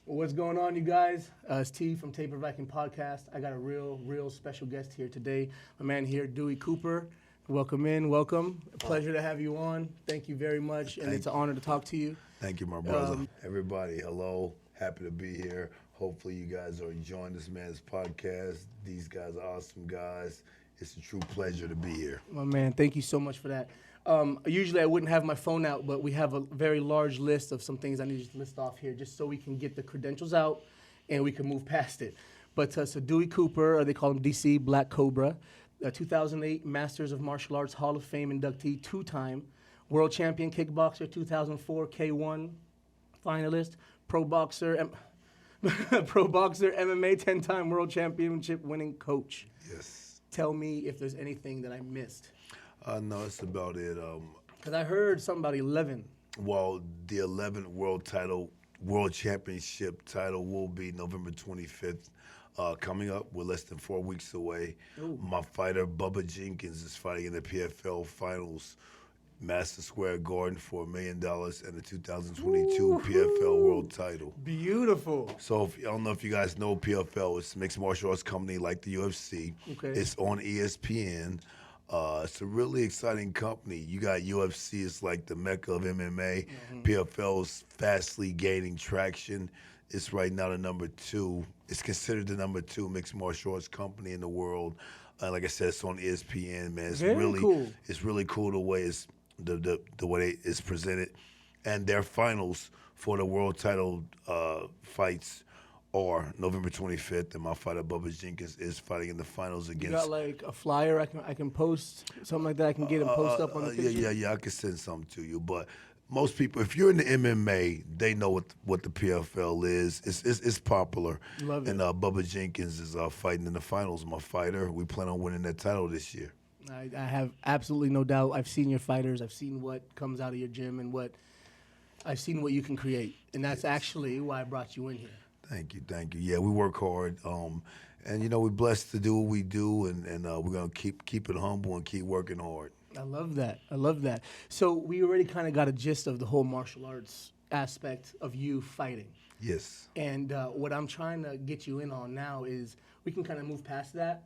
What's going on, you guys? It's T from Taper Viking Podcast. I got a real special guest here today. My man here, Dewey Cooper. Welcome in, welcome. A pleasure to have you on. Thank you very much, and it's an honor to talk to you. Thank you, my brother. Everybody, hello. Happy to be here. Hopefully you guys are enjoying this man's podcast. These guys are awesome guys. It's a true pleasure to be here. My man, thank you so much for that. Usually I wouldn't have my phone out, but we have a very large list of some things I need to list off here just so we can get the credentials out and we can move past it. But so Dewey Cooper, or they call him DC, Black Cobra, 2008 Masters of Martial Arts Hall of Fame inductee, two-time world champion kickboxer, 2004 K1 finalist, pro boxer, MMA 10-time world championship winning coach. Yes. Tell me if there's anything that I missed. No, that's about it. Because I heard something about 11. Well, the 11th world championship title will be November 25th. Coming up, we're less than 4 weeks away. Ooh. My fighter, Bubba Jenkins, is fighting in the PFL Finals, Madison Square Garden for $1 million and the 2022 PFL World Title. Beautiful. So I don't know if you guys know PFL. It's a mixed martial arts company like the UFC. Okay. It's on ESPN. It's a really exciting company. You got UFC, it's like the mecca of MMA. PFL is fastly gaining traction. It's right now the number 2. It's considered the number 2 mixed martial arts company in the world. Like I said, it's on ESPN, man. It's Very really cool. It's really cool the way it's the way it's presented, and their finals for the world title fights are November 25th, and my fighter Bubba Jenkins is fighting in the finals against. You got like a flyer I can post, something like that I can get and post up on the picture? Yeah, I can send something to you. But most people, if you're in the MMA, they know what the PFL is. It's popular. Love it. And Bubba Jenkins is fighting in the finals. My fighter, we plan on winning that title this year. I have absolutely no doubt. I've seen your fighters. I've seen what comes out of your gym and I've seen what you can create. And that's actually why I brought you in here. Thank you. Yeah, we work hard, and we're blessed to do what we do, and we're gonna keep it humble and keep working hard. I love that. So we already kind of got a gist of the whole martial arts aspect of you fighting. Yes. And what I'm trying to get you in on now is we can kind of move past that.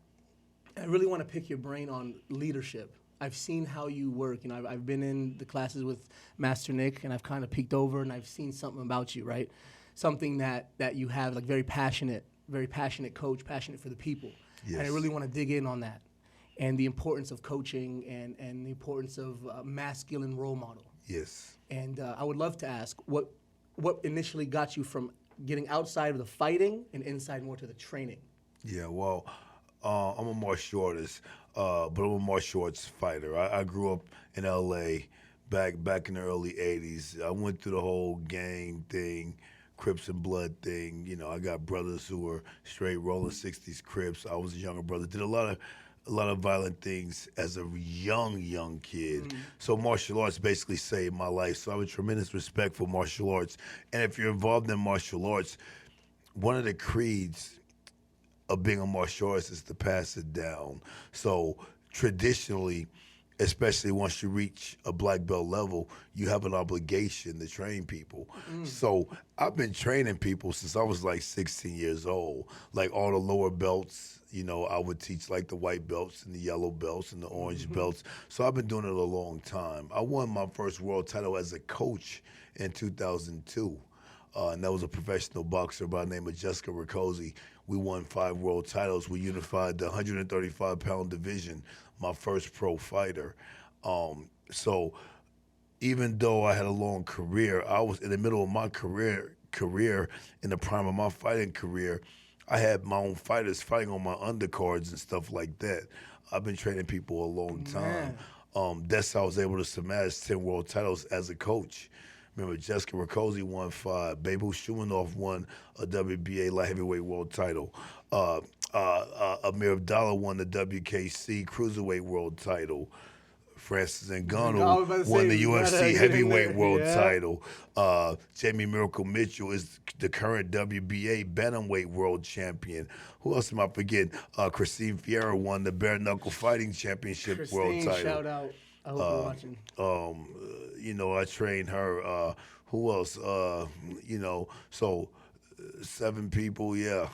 I really want to pick your brain on leadership. I've seen how you work. I've been in the classes with Master Nick, and I've kind of peeked over, and I've seen something about you, right? Something that you have, like very passionate coach, passionate for the people. Yes. And I really want to dig in on that and the importance of coaching and the importance of masculine role model. Yes. And I would love to ask, what initially got you from getting outside of the fighting and inside more to the training? Yeah, well, I'm a martial artist, but I'm a martial arts fighter. I grew up in L.A. back in the early 80s. I went through the whole gang thing, Crips and Blood thing. I got brothers who were straight rolling 60s Crips. I was a younger brother. Did a lot of violent things as a young kid. So martial arts basically saved my life. So I have a tremendous respect for martial arts. And if you're involved in martial arts, one of the creeds of being a martial artist is to pass it down. So traditionally, especially once you reach a black belt level, you have an obligation to train people. So I've been training people since I was like 16 years old. Like all the lower belts, I would teach like the white belts and the yellow belts and the orange belts. So I've been doing it a long time. I won my first world title as a coach in 2002. And that was a professional boxer by the name of Jessica Rakoczy. We won 5 world titles. We unified the 135-pound division, my first pro fighter. So even though I had a long career, I was in the middle of my career, in the prime of my fighting career. I had my own fighters fighting on my undercards and stuff like that. I've been training people a long time. That's how I was able to smash 10 world titles as a coach. Remember, Jessica Rakoczy won 5. Babel Shumanov won a WBA light heavyweight world title. Amir Abdallah won the WKC cruiserweight world title. Francis Ngannou won the UFC heavyweight world title. Jamie Miracle Mitchell is the current WBA bantamweight world champion. Who else am I forgetting? Christine Fierro won the bare knuckle fighting championship world title. Shout out. I hope you're watching. I trained her. Who else? So 7 people, yeah.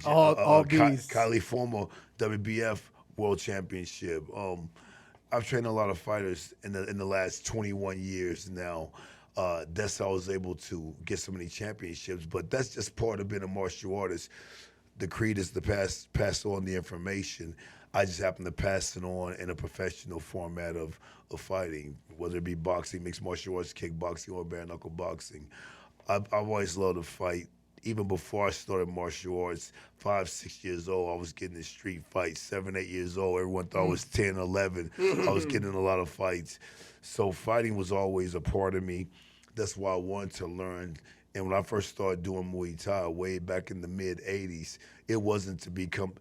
All beasts. Kylie, former WBF World Championship. I've trained a lot of fighters in the last 21 years now. That's how I was able to get so many championships. But that's just part of being a martial artist. The creed is to pass on the information. I just happen to pass it on in a professional format of fighting, whether it be boxing, mixed martial arts, kickboxing, or bare knuckle boxing. I've always loved to fight. Even before I started martial arts, 5, 6 years old, I was getting in street fights. 7, 8 years old, everyone thought I was 10, 11. I was getting in a lot of fights. So fighting was always a part of me. That's why I wanted to learn. And when I first started doing Muay Thai way back in the mid-'80s, it wasn't to become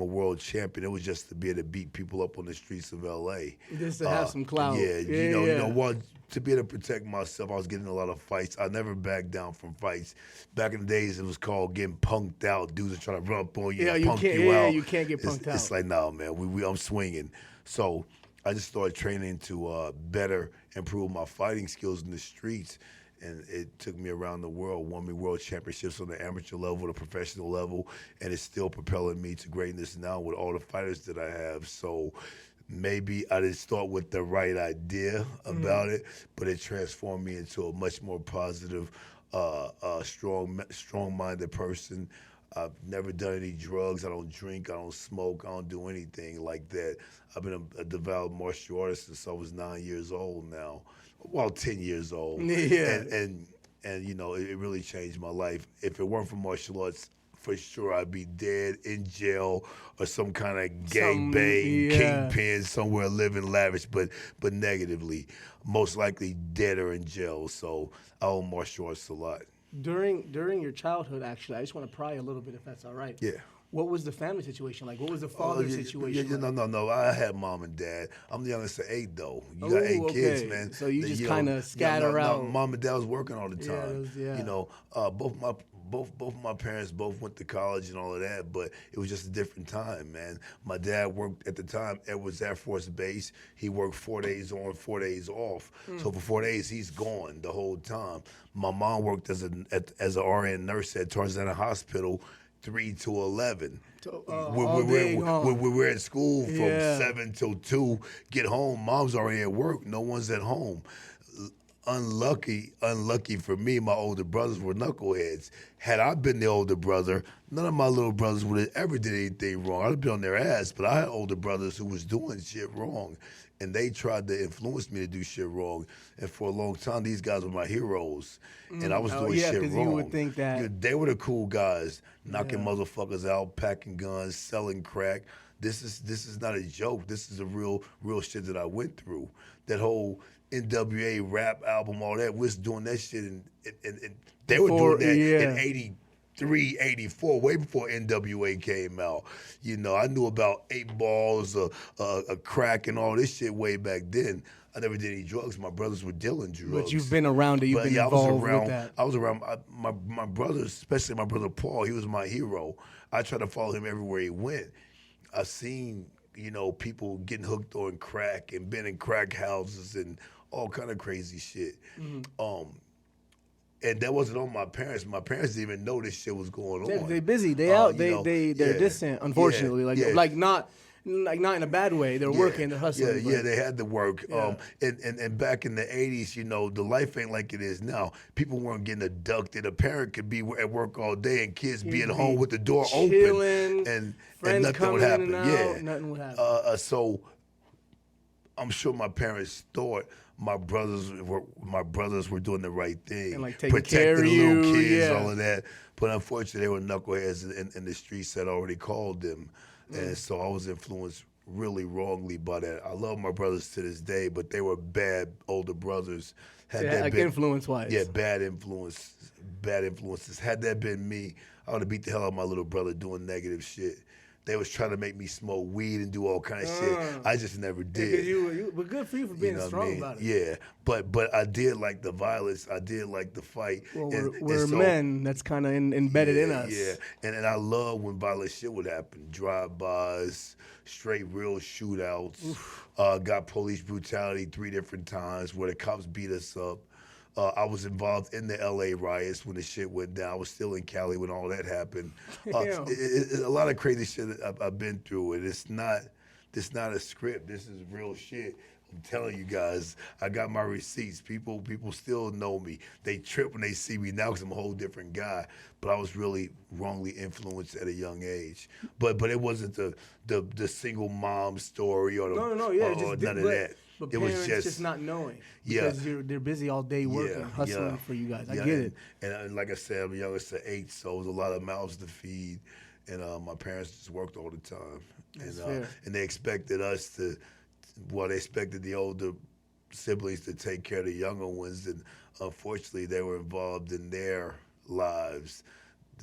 a world champion. It was just to be able to beat people up on the streets of L.A. Just to have some clout. Yeah, you know what? To be able to protect myself, I was getting in a lot of fights. I never backed down from fights. Back in the days, it was called getting punked out. Dudes are trying to run up on you and punk you out. You can't get punked out. It's like, no, man, I'm swinging. So I just started training to better improve my fighting skills in the streets. And it took me around the world, won me world championships on the amateur level, the professional level, and it's still propelling me to greatness now with all the fighters that I have. So maybe I didn't start with the right idea about it, but it transformed me into a much more positive, strong-minded person. I've never done any drugs. I don't drink. I don't smoke. I don't do anything like that. I've been a devout martial artist since I was 9 years old now. Well, 10 years old. Yeah. And you know, it really changed my life. If it weren't for martial arts, for sure I'd be dead in jail or some kind of gangbang kingpin somewhere living lavish, but negatively. Most likely dead or in jail. So I owe martial arts a lot. During your childhood, actually, I just want to pry a little bit, if that's all right. Yeah. What was the family situation like? What was the father's situation like? No. I had mom and dad. I'm the youngest of 8, though. You got 8 kids, man. So you just kind of scatter out. Mom and dad was working all the time. Yeah. You know, both my parents both went to college and all of that, but it was just a different time, man. My dad worked at the time at Edwards Air Force Base. He worked 4 days on, 4 days off. So for 4 days, he's gone the whole time. My mom worked as an RN nurse at Tarzana Hospital, 3 to 11. We're at school from 7 till 2. Get home, mom's already at work. No one's at home. Unlucky for me, my older brothers were knuckleheads. Had I been the older brother, none of my little brothers would have ever did anything wrong. I'd have been on their ass, but I had older brothers who was doing shit wrong, and they tried to influence me to do shit wrong. And for a long time, these guys were my heroes, and I was doing shit wrong. You would think that they were the cool guys, knocking motherfuckers out, packing guns, selling crack. This is not a joke. This is a real shit that I went through. That whole NWA rap album, all that, we was doing that shit, and they were doing that in 83, 84, way before NWA came out. You know, I knew about 8 balls, a crack, and all this shit way back then. I never did any drugs. My brothers were dealing drugs. But you've been around it. You've been involved with that. I was around my brothers, especially my brother Paul. He was my hero. I tried to follow him everywhere he went. I've seen, you know, people getting hooked on crack and been in crack houses and all kind of crazy shit. And that wasn't on my parents. My parents didn't even know this shit was going on. They're busy. They out. They're distant. Unfortunately, like not in a bad way. They're working. They're hustling. Yeah, they had to work. And back in the 80s, you know, the life ain't like it is now. People weren't getting abducted. A parent could be at work all day and kids be at home with the door open, and nothing would happen. Nothing would happen. So I'm sure my parents thought my brothers were doing the right thing, and like taking protecting care of the you, little kids, all of that. But unfortunately, they were knuckleheads in the streets that already called them, and so I was influenced really wrongly by that. I love my brothers to this day, but they were bad older brothers. Influence-wise. Yeah, bad influences. Had that been me, I would have beat the hell out of my little brother doing negative shit. They was trying to make me smoke weed and do all kind of shit. I just never did. But good for you for being strong about it. Yeah, but I did like the violence. I did like the fight. Well, we're men. That's kind of embedded in us. Yeah, and I love when violent shit would happen. Drive-bys, straight real shootouts. Got police brutality 3 different times where the cops beat us up. I was involved in the L.A. riots when the shit went down. I was still in Cali when all that happened. Damn. A lot of crazy shit that I've been through, and it's not a script. This is real shit. I'm telling you guys, I got my receipts. People still know me. They trip when they see me now because I'm a whole different guy. But I was really wrongly influenced at a young age. But it wasn't the single mom story or Yeah, or none of that. But It was parents just not knowing Yeah. because they're busy all day working, hustling for you guys. I get it. And like I said, I'm youngest of 8, so it was a lot of mouths to feed. And my parents just worked all the time. That's fair. And they expected us to, they expected the older siblings to take care of the younger ones. And unfortunately, they were involved in their lives.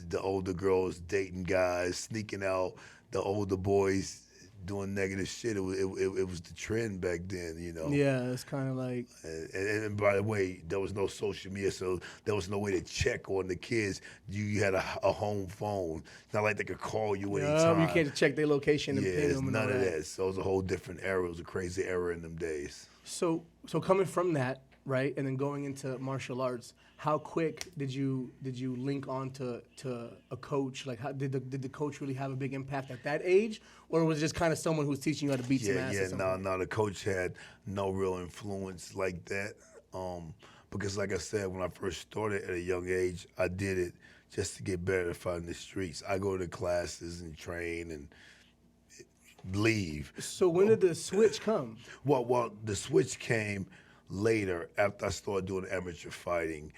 The older girls dating guys, sneaking out, the older boys doing negative shit. It was the trend back then, you know. Yeah, it's kind of like. And by the way, there was no social media, so there was no way to check on the kids. You had a home phone. It's not like they could call you anytime. You can't check their location and ping them and all none of that. that. So it was a whole different era. It was a crazy era in them days. So coming from that, right, and then going into martial arts, how quick did you link on to a coach? Like, how did the coach really have a big impact at that age, or was it just kind of someone who was teaching you how to beat some ass? No. The coach had no real influence like that. Because, like I said, when I first started at a young age, I did it just to get better at fighting the streets. I go to classes and train and leave. So when did the switch come? Well, the switch came later after I started doing amateur fighting.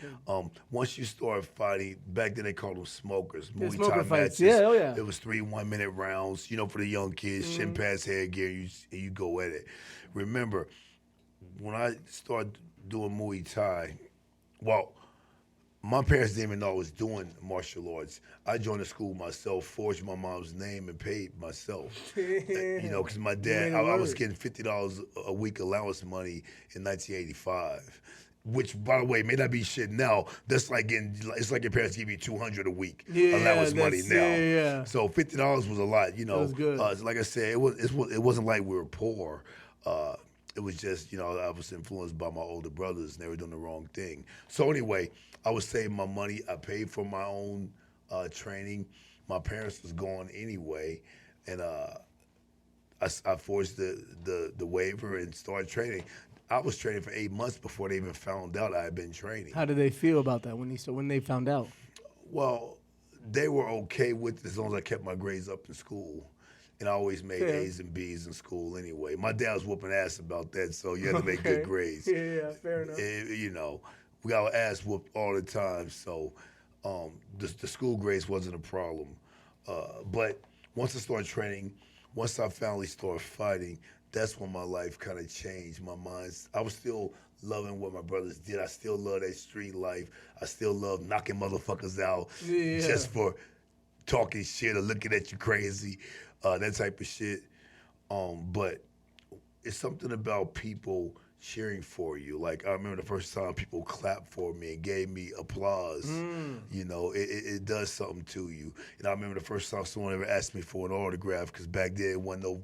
Once you start fighting, back then they called them smokers. Muay smoker Thai fights. matches. Yeah, oh yeah. It was 3 1-minute rounds, for the young kids, shin pads, headgear, you go at it. Remember, when I started doing Muay Thai, my parents didn't even know I was doing martial arts. I joined the school myself, forged my mom's name, and paid myself. Because my dad, I was getting $50 a week allowance money in 1985. Which, by the way, may not be shit now. That's like it's like your parents give you $200 a week allowance money now. Yeah. So $50 was a lot. That was good. Like I said, it wasn't like we were poor. It was just, I was influenced by my older brothers, and they were doing the wrong thing. So anyway, I was saving my money. I paid for my own training. My parents was gone anyway, and I forged the waiver and started training. I was training for 8 months before they even found out I had been training. How did they feel about that when they found out? Well, they were okay with it as long as I kept my grades up in school. And I always made A's and B's in school anyway. My dad was whooping ass about that, so you had to make good grades. Yeah, fair enough. We got our ass whooped all the time, so the school grades wasn't a problem. But once I started training, once I finally started fighting, that's when my life kind of changed. My mind, I was still loving what my brothers did. I still love that street life. I still love knocking motherfuckers out just for talking shit or looking at you crazy. That type of shit. But it's something about people cheering for you. Like, I remember the first time people clapped for me and gave me applause. It does something to you. And I remember the first time someone ever asked me for an autograph, because back then there wasn't no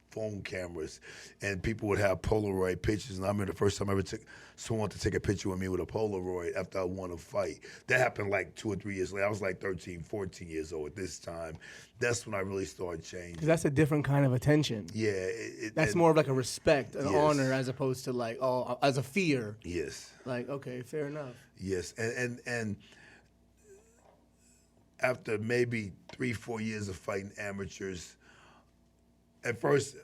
phone cameras, and people would have Polaroid pictures. And I remember the first time I ever took someone to take a picture with me with a Polaroid after I won a fight. That happened like 2 or 3 years later. I was like 13, 14 years old at this time. That's when I really started changing. Because that's a different kind of attention. Yeah. That's more of like a respect, an honor, as opposed to like, as a fear. Yes. Like, okay, fair enough. Yes. And after maybe 3-4 years of fighting amateurs, at first,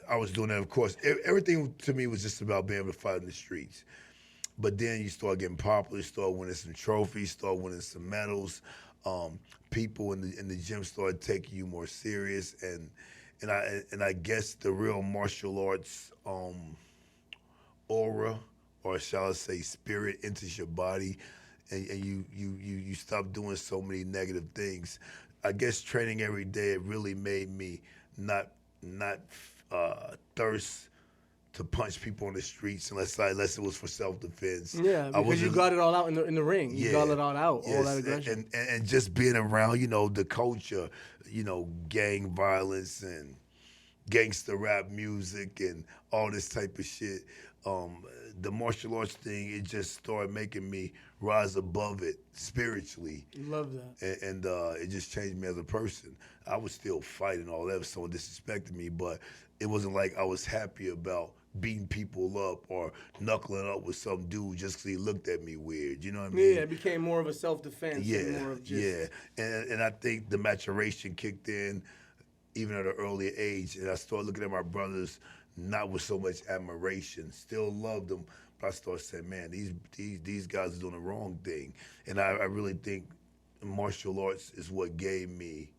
I was doing that, of course. Everything to me was just about being able to fight in the streets. But then you start getting popular, you start winning some trophies, start winning some medals. People in the gym started taking you more serious, and I guess the real martial arts aura, or shall I say spirit, enters your body, and you stop doing so many negative things. I guess training every day, it really made me not thirst to punch people on the streets unless it was for self-defense. Yeah, because you got it all out in the ring. You got it all out, yes, all that aggression. And just being around, the culture, gang violence and gangster rap music and all this type of shit. the martial arts thing, it just started making me rise above it spiritually. Love that. And it just changed me as a person. I was still fighting all that if someone disrespected me, but it wasn't like I was happy about beating people up or knuckling up with some dude just because he looked at me weird. You know what I mean? Yeah, it became more of a self-defense. Yeah, and more of just... yeah. And I think the maturation kicked in even at an earlier age, and I started looking at my brothers not with so much admiration. Still loved them, but I started saying, man, these guys are doing the wrong thing. And I really think martial arts is what gave me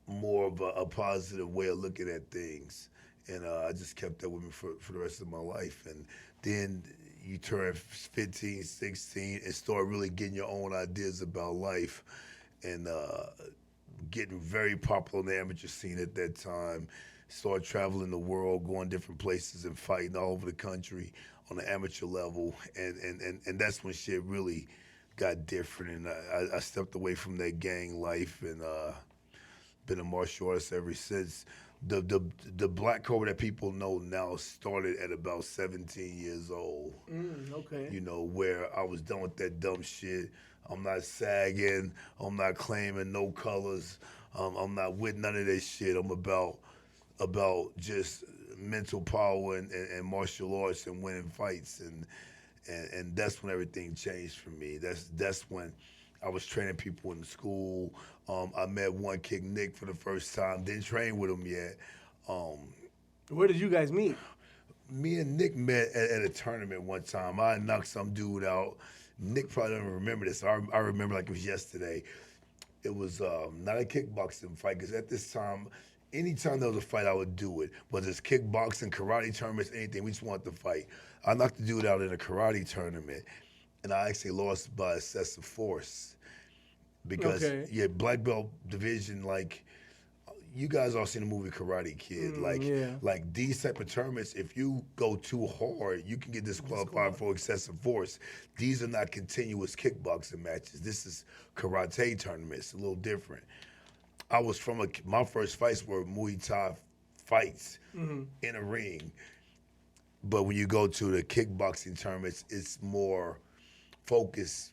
more of a positive way of looking at things. And I just kept that with me for the rest of my life. And then you turn 15, 16, and start really getting your own ideas about life. And getting very popular in the amateur scene at that time. Started traveling the world, going different places and fighting all over the country on the amateur level. And that's when shit really got different. And I stepped away from that gang life and been a martial artist ever since. The black kobra that people know now started at about 17 years old. Okay. You know, where I was done with that dumb shit. I'm not sagging. I'm not claiming no colors. I'm not with none of that shit. I'm about just mental power and martial arts and winning fights. And that's when everything changed for me. That's when I was training people in the school. I met one kid, Nick, for the first time. Didn't train with him yet. Where did you guys meet? Me and Nick met at a tournament one time. I knocked some dude out. Nick probably doesn't remember this. I remember like it was yesterday. It was not a kickboxing fight, because at this time, anytime there was a fight, I would do it. Whether it's kickboxing, karate tournaments, anything, we just wanted to fight. I knocked the dude out in a karate tournament, and I actually lost by excessive force. Because, black belt division, like, you guys all seen the movie Karate Kid. Like these type of tournaments, if you go too hard, you can get disqualified for excessive force. These are not continuous kickboxing matches. This is karate tournaments, a little different. I was my first fights were Muay Thai fights in a ring. But when you go to the kickboxing tournaments, it's more focused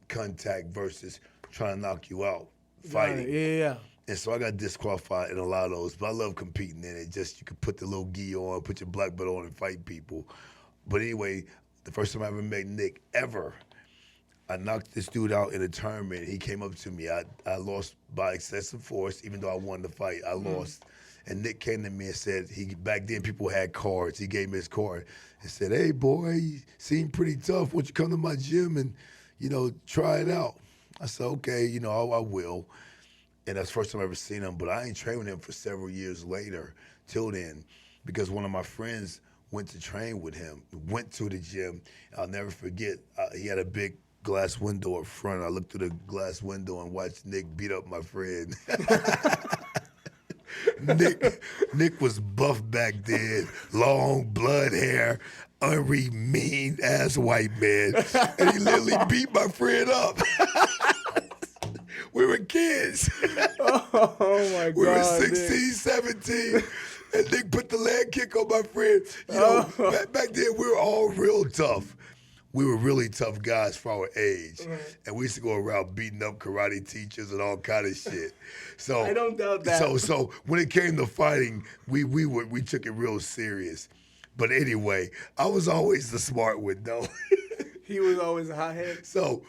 contact versus trying to knock you out, fighting. Yeah. And so I got disqualified in a lot of those, but I love competing in it. Just you could put the little gi on, put your black belt on, and fight people. But anyway, the first time I ever met Nick ever, I knocked this dude out in a tournament. He came up to me. I lost by excessive force, even though I won the fight. I lost. And Nick came to me and said, back then people had cards. He gave me his card and said, "Hey boy, you seem pretty tough. Why don't you come to my gym and, try it out?" I said, "Okay, I will." And that's the first time I ever seen him, but I ain't trained with him for several years later, till then, because one of my friends went to train with him, went to the gym. I'll never forget, he had a big glass window up front. I looked through the glass window and watched Nick beat up my friend. Nick was buff back then, long blood hair, mean ass white man, and he literally beat my friend up. We were kids. Oh my God. We were 16, 17. And Nick put the leg kick on my friend. Back then we were all real tough. We were really tough guys for our age. And we used to go around beating up karate teachers and all kind of shit. So I don't doubt that. So when it came to fighting, we took it real serious. But anyway, I was always the smart one though. He was always a hothead. So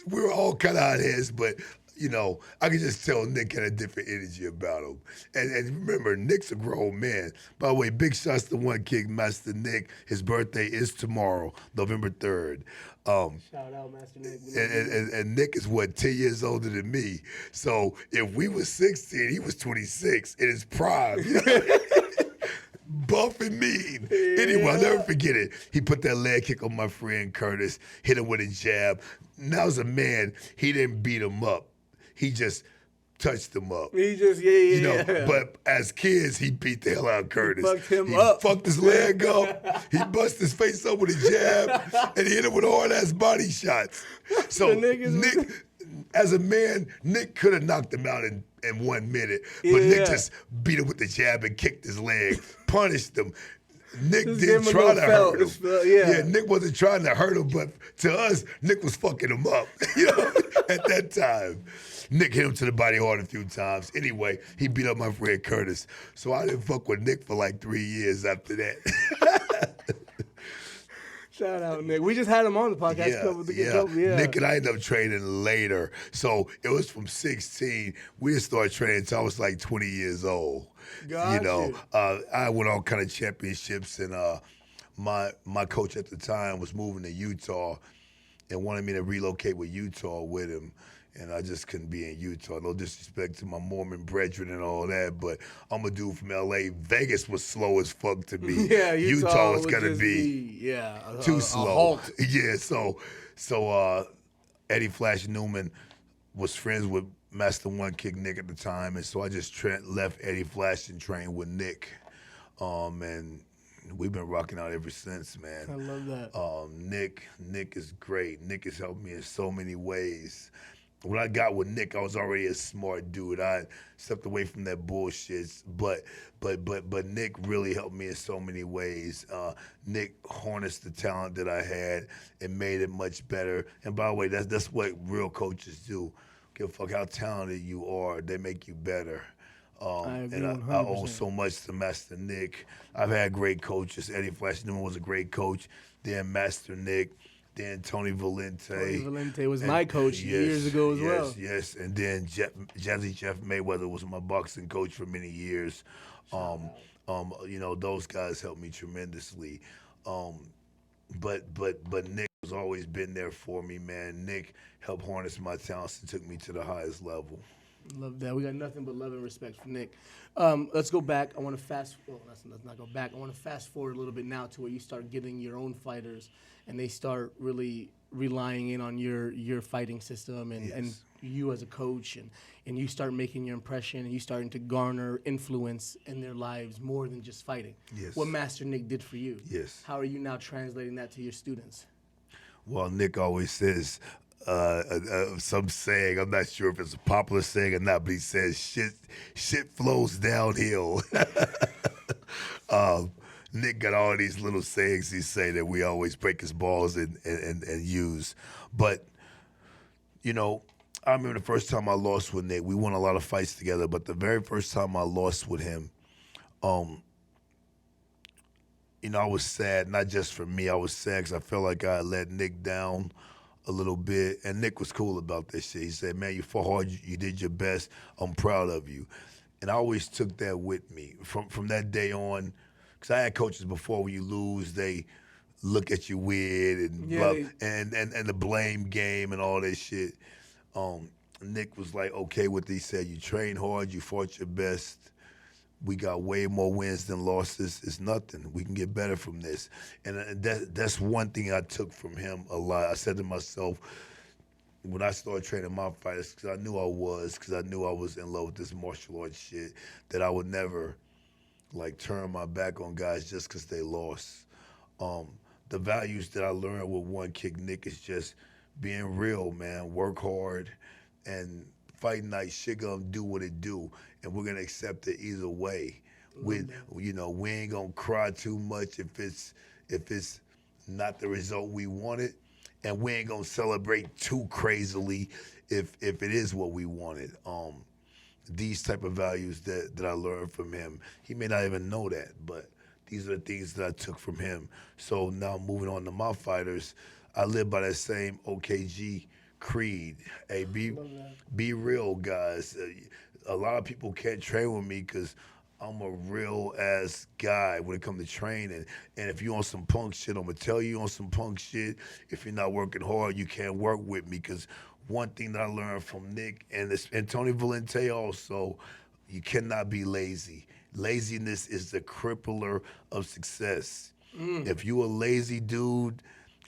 we were all kind of hotheads, but I could just tell Nick had a different energy about him. And remember, Nick's a grown man. By the way, big shots to one kid, Master Nick. His birthday is tomorrow, November 3rd. Shout out, Master Nick. And Nick is, 10 years older than me. So if we was 16, he was 26 in his prime. Buff and mean. Yeah. Anyway, I'll never forget it. He put that leg kick on my friend Curtis, hit him with a jab. Now as a man, he didn't beat him up. He just touched him up. He just, But as kids, he beat the hell out of Curtis. He fucked him up. Fucked his leg up. He busted his face up with a jab, and he hit him with hard-ass body shots. So Nick, as a man, Nick could have knocked him out in 1 minute, but Nick just beat him with the jab and kicked his leg, punished him. Nick Just didn't give him a try little to felt. hurt him. It's felt, yeah. Nick wasn't trying to hurt him, but to us, Nick was fucking him up. You know, at that time. Nick hit him to the body hard a few times. Anyway, he beat up my friend Curtis. So I didn't fuck with Nick for like 3 years after that. Shout out, Nick. We just had him on the podcast. Yeah. Nick and I ended up training later. So it was from 16. We didn't start training until I was like 20 years old. Gotcha. I won all kind of championships, and my coach at the time was moving to Utah and wanted me to relocate with Utah with him. And I just couldn't be in Utah. No disrespect to my Mormon brethren and all that, but I'm a dude from L.A. Vegas was slow as fuck to me. Yeah, Utah was would gonna just be too too slow. A halt. Yeah, so Eddie Flash Newman was friends with Master One Kick Nick at the time, and so I just left Eddie Flash and trained with Nick, and we've been rocking out ever since, man. I love that. Nick is great. Nick has helped me in so many ways. When I got with Nick, I was already a smart dude. I stepped away from that bullshit, but Nick really helped me in so many ways. Nick harnessed the talent that I had and made it much better. And by the way, that's what real coaches do. Give a fuck how talented you are, they make you better. I agree, and I owe so much to Master Nick. I've had great coaches. Eddie Flash Newman was a great coach. Then Master Nick. Then Tony Valente. Tony Valente was my coach years ago as well. Yes, and then Jazzy Jeff Mayweather was my boxing coach for many years. Those guys helped me tremendously. But Nick has always been there for me, man. Nick helped harness my talents and took me to the highest level. Love that. We got nothing but love and respect for Nick. Let's go back. I want to let's not go back. I want to fast forward a little bit now to where you start getting your own fighters and they start really relying in on your fighting system and you as a coach and you start making your impression and you starting to garner influence in their lives more than just fighting. Yes. What Master Nick did for you. Yes. How are you now translating that to your students? Well, Nick always says some saying, I'm not sure if it's a popular saying or not, but he says shit flows downhill. Nick got all these little sayings he say that we always break his balls and use. But, I remember the first time I lost with Nick. We won a lot of fights together, but the very first time I lost with him, I was sad, not just for me. I was sad because I felt like I had let Nick down a little bit, and Nick was cool about this shit. He said, man, you fought hard, you did your best, I'm proud of you. And I always took that with me. From that day on, because I had coaches before, when you lose, they look at you weird and and the blame game and all that shit. Nick was like, okay with it. He said, you trained hard, you fought your best. We got way more wins than losses. It's nothing. We can get better from this. And that's one thing I took from him a lot. I said to myself, when I started training my fighters, because I knew I was in love with this martial arts shit, that I would never turn my back on guys just because they lost. The values that I learned with One Kick Nick is just being real, man. Work hard and fight night. Shit gonna do what it do, and we're gonna accept it either way. We ain't gonna cry too much if it's not the result we wanted, and we ain't gonna celebrate too crazily if it is what we wanted. These type of values that I learned from him. He may not even know that, but these are the things that I took from him. So now moving on to my fighters, I live by that same OKG creed. Hey, be real, guys. A lot of people can't train with me because I'm a real ass guy when it comes to training. And if you on some punk shit, I'm gonna tell you on some punk shit. If you're not working hard, you can't work with me. Because one thing that I learned from Nick and Tony Valente also, you cannot be lazy. Laziness is the crippler of success. If you a lazy dude,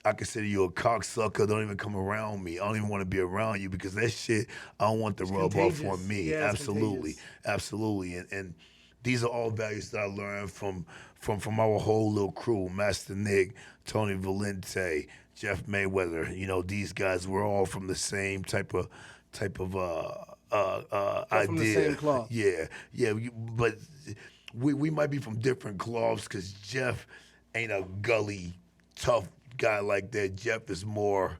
I consider you a cocksucker. Don't even come around me. I don't even want to be around you because that shit, I don't want to rub off on me. Yeah, Absolutely. And these are all values that I learned from our whole little crew. Master Nick, Tony Valente, Jeff Mayweather. These guys were all from the same type of idea. From the same cloth. Yeah. But we might be from different cloths because Jeff ain't a gully, tough guy like that. Jeff is more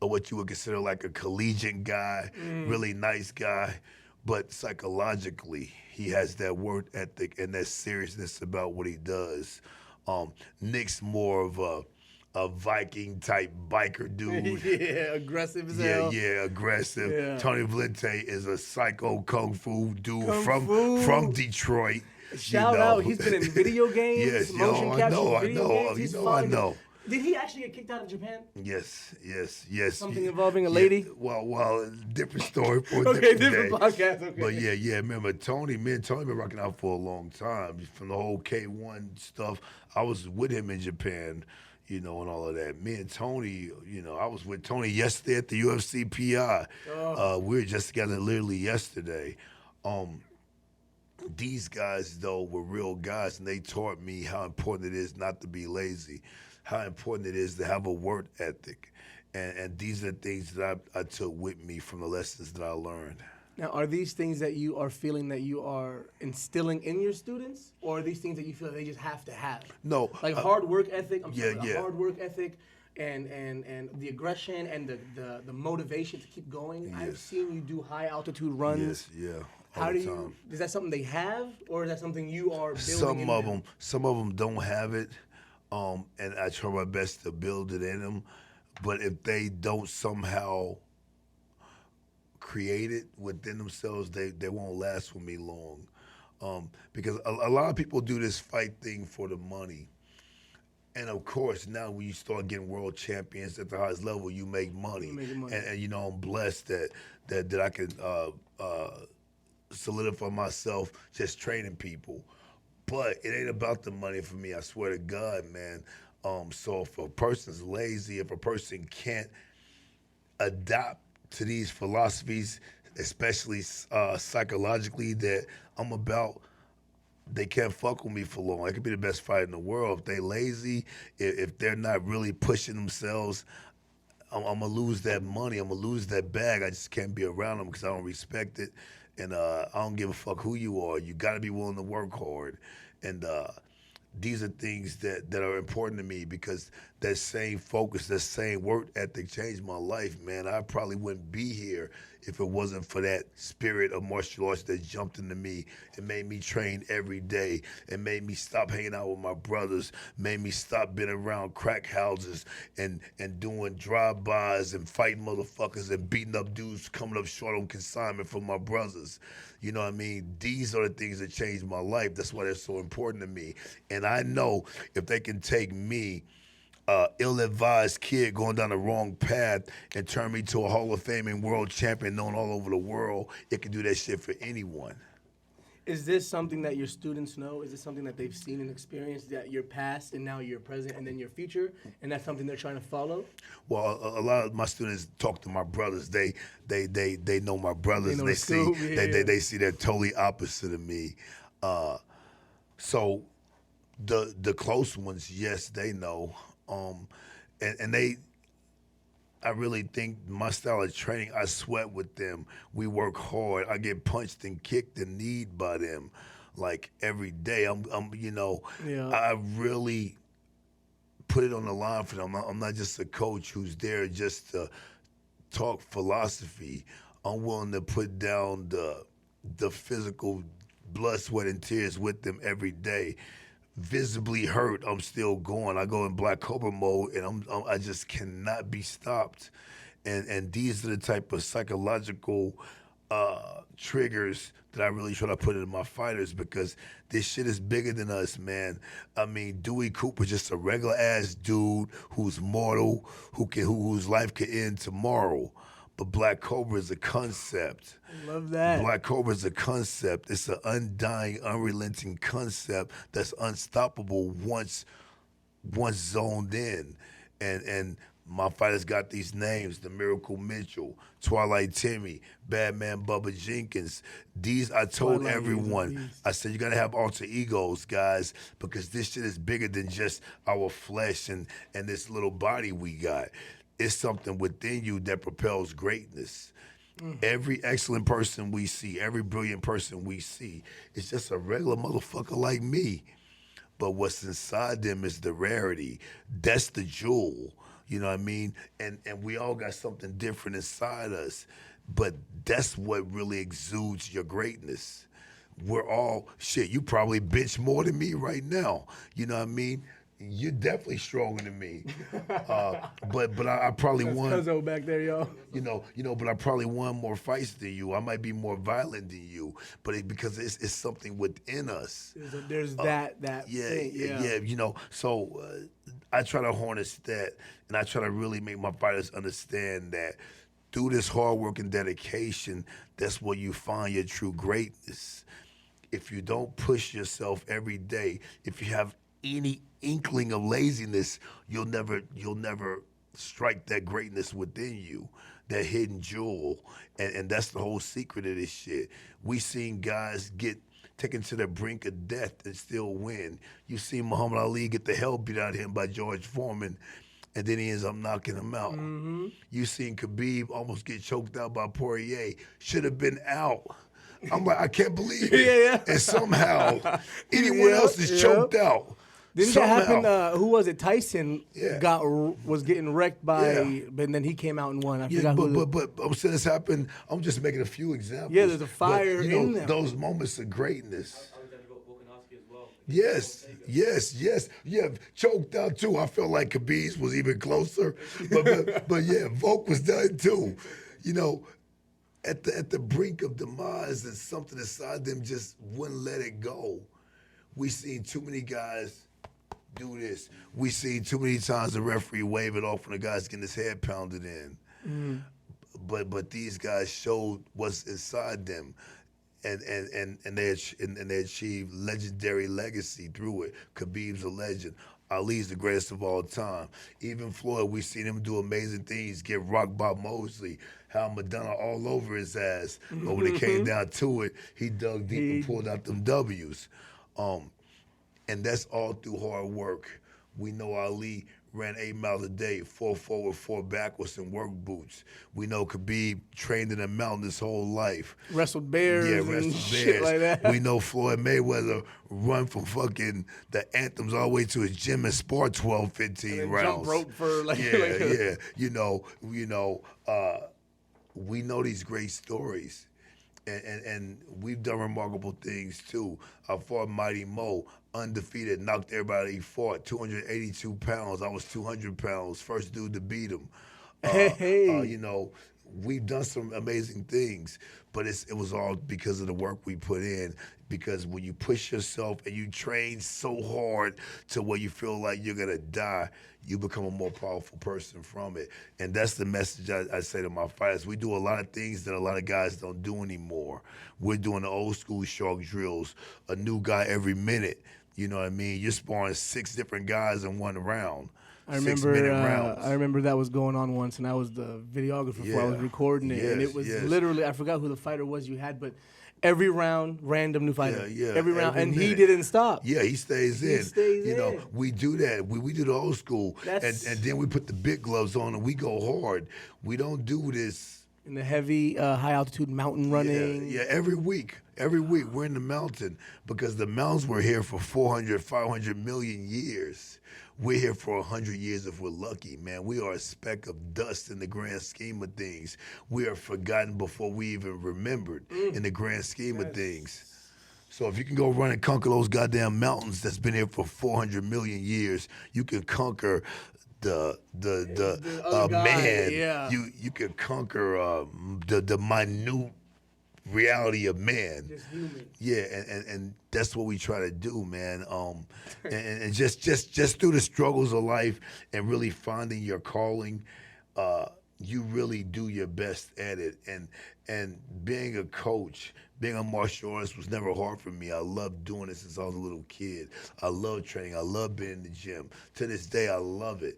of what you would consider like a collegiate guy, really nice guy. But psychologically, he has that work ethic and that seriousness about what he does. Nick's more of a Viking type biker dude. Yeah, aggressive as Yeah, hell. yeah, aggressive. Yeah. Tony Valente is a psycho kung fu dude Kung fu. from Detroit. Shout out, he's been in video games, Yes, motion yo, capture I video know, games. He's I fine. know. Did he actually get kicked out of Japan? Yes. Something involving a lady? Well, different story for a Okay, different different day. podcast. Okay. But yeah. Remember, me and Tony been rocking out for a long time. From the whole K1 stuff, I was with him in Japan, and all of that. Me and Tony, I was with Tony yesterday at the UFC PI. We were just together literally yesterday. These guys, though, were real guys, and they taught me how important it is not to be lazy, how important it is to have a work ethic. And these are the things that I took with me from the lessons that I learned. Now, are these things that you are feeling that you are instilling in your students, or are these things that you feel they just have to have? No. Like hard work ethic. Yeah. Hard work ethic, and the aggression and the motivation to keep going. Yes. I've seen you do high altitude runs. Yes, yeah. How do you? Is that something they have, or is that something you are building? Some of them don't have it, and I try my best to build it in them. But if they don't somehow create it within themselves, they won't last with me long. Because a lot of people do this fight thing for the money. And of course, now when you start getting world champions at the highest level, you make money. And I'm blessed that I can solidify myself just training people. But it ain't about the money for me, I swear to God, man. So if a person's lazy, if a person can't adapt to these philosophies, especially psychologically, that I'm about, they can't fuck with me for long. I could be the best fighter in the world. If they lazy, if they're not really pushing themselves, I'm going to lose that money. I'm going to lose that bag. I just can't be around them because I don't respect it. And I don't give a fuck who you are. You got to be willing to work hard. And these are things that are important to me because that same focus, that same work ethic changed my life, man. I probably wouldn't be here if it wasn't for that spirit of martial arts that jumped into me and made me train every day and made me stop hanging out with my brothers, made me stop being around crack houses and doing drive-bys and fighting motherfuckers and beating up dudes coming up short on consignment for my brothers. You know what I mean? These are the things that changed my life. That's why they're so important to me. And I know if they can take me, ill-advised kid going down the wrong path and turn me to a Hall of Fame and world champion known all over the world, it can do that shit for anyone. Is this something that your students know? Is this something that they've seen and experienced, that your past and now your present and then your future, and that's something they're trying to follow? Well, a lot of my students talk to my brothers. They know my brothers. They know They the see scoop, yeah. they see they're totally opposite of me. So the close ones, yes, they know. And I really think my style of training, I sweat with them. We work hard. I get punched and kicked and kneed by them, like every day. I really put it on the line for them. I'm not just a coach who's there just to talk philosophy. I'm willing to put down the physical blood, sweat, and tears with them every day. Visibly hurt, I'm still going. I go in black kobra mode, and I just cannot be stopped. And these are the type of psychological triggers that I really try to put into my fighters because this shit is bigger than us, man. I mean, Dewey Cooper just a regular ass dude who's mortal, whose life could end tomorrow. But Black Cobra is a concept. I love that. Black Cobra is a concept. It's an undying, unrelenting concept that's unstoppable once zoned in. And my fighters got these names: The Miracle Mitchell, Twilight Timmy, Badman Bubba Jenkins. These, I told Twilight everyone, I said, you gotta have alter egos, guys, because this shit is bigger than just our flesh and this little body we got. It's something within you that propels greatness. Every excellent person we see, every brilliant person we see, is just a regular motherfucker like me. But what's inside them is the rarity. That's the jewel. You know what I mean? And we all got something different inside us. But that's what really exudes your greatness. We're all shit. You probably bench more than me right now. You know what I mean? You're definitely stronger than me. But I probably That's won. Cuzzo back there, yo. But I probably won more fights than you. I might be more violent than you, but because it's something within us. There's that thing. Yeah. So I try to harness that, and I try to really make my fighters understand that through this hard work and dedication, that's where you find your true greatness. If you don't push yourself every day, if you have any inkling of laziness, you'll never strike that greatness within you, that hidden jewel. And that's the whole secret of this shit. We seen guys get taken to the brink of death and still win. You seen Muhammad Ali get the hell beat out of him by George Foreman, and then he ends up knocking him out. Mm-hmm. You seen Khabib almost get choked out by Poirier. Should have been out. I'm like, I can't believe it. Yeah. And somehow, anyone else is choked out. Didn't that happen? Who was it? Tyson was getting wrecked by, but then he came out and won. I forgot who. But I'm saying this happened. I'm just making a few examples. Yeah, there's a fire in them. Those moments of greatness. I was going to go Volkanovski as well. Yes. Yeah, choked out too. I felt like Khabib's was even closer. But yeah, Volk was done too. You know, at the brink of demise, and something inside them just wouldn't let it go. We seen too many guys do this. We seen too many times the referee wave it off when the guy's getting his head pounded in. Mm. But these guys showed what's inside them, and they achieved legendary legacy through it. Khabib's a legend. Ali's the greatest of all time. Even Floyd, we seen him do amazing things, get rocked by Mosley, how Madonna all over his ass. But when it came down to it, he dug deep and pulled out them W's. And that's all through hard work. We know Ali ran 8 miles a day, 4 forward, 4 backwards in work boots. We know Khabib trained in a mountain his whole life. Wrestled bears and shit like that. We know Floyd Mayweather run from fucking the anthems all the way to his gym and spar 12, 15 rounds. Jump rope for Yeah. We know these great stories. And we've done remarkable things too. I fought Mighty Mo, undefeated, knocked everybody he fought, 282 pounds. I was 200 pounds, first dude to beat him. We've done some amazing things, but it was all because of the work we put in. Because when you push yourself and you train so hard to where you feel like you're gonna die, you become a more powerful person from it. And that's the message I say to my fighters. We do a lot of things that a lot of guys don't do anymore. We're doing the old school shark drills, a new guy every minute. You know what I mean? You're sparring 6 different guys in one round. I remember that was going on once, and I was the videographer before I was recording it. And it was literally, I forgot who the fighter was you had, but every round, random new fighter. Every round, and minute. He didn't stop. Yeah, he stays in. You know, we do that. We do the old school, and then we put the big gloves on and we go hard. We don't do this in the heavy, high altitude mountain running. Yeah, every week we're in the mountain because the mountains were here for 400, 500 million years. We're here for 100 years if we're lucky, man. We are a speck of dust in the grand scheme of things. We are forgotten before we even remembered in the grand scheme of things. So if you can go run and conquer those goddamn mountains that's been here for 400 million years, you can conquer the man. Yeah. You can conquer the minute reality of man. Just human. Yeah, and that's what we try to do, man. And just through the struggles of life and really finding your calling, you really do your best at it. And being a coach, being a martial artist was never hard for me. I loved doing it since I was a little kid. I love training. I love being in the gym. To this day, I love it.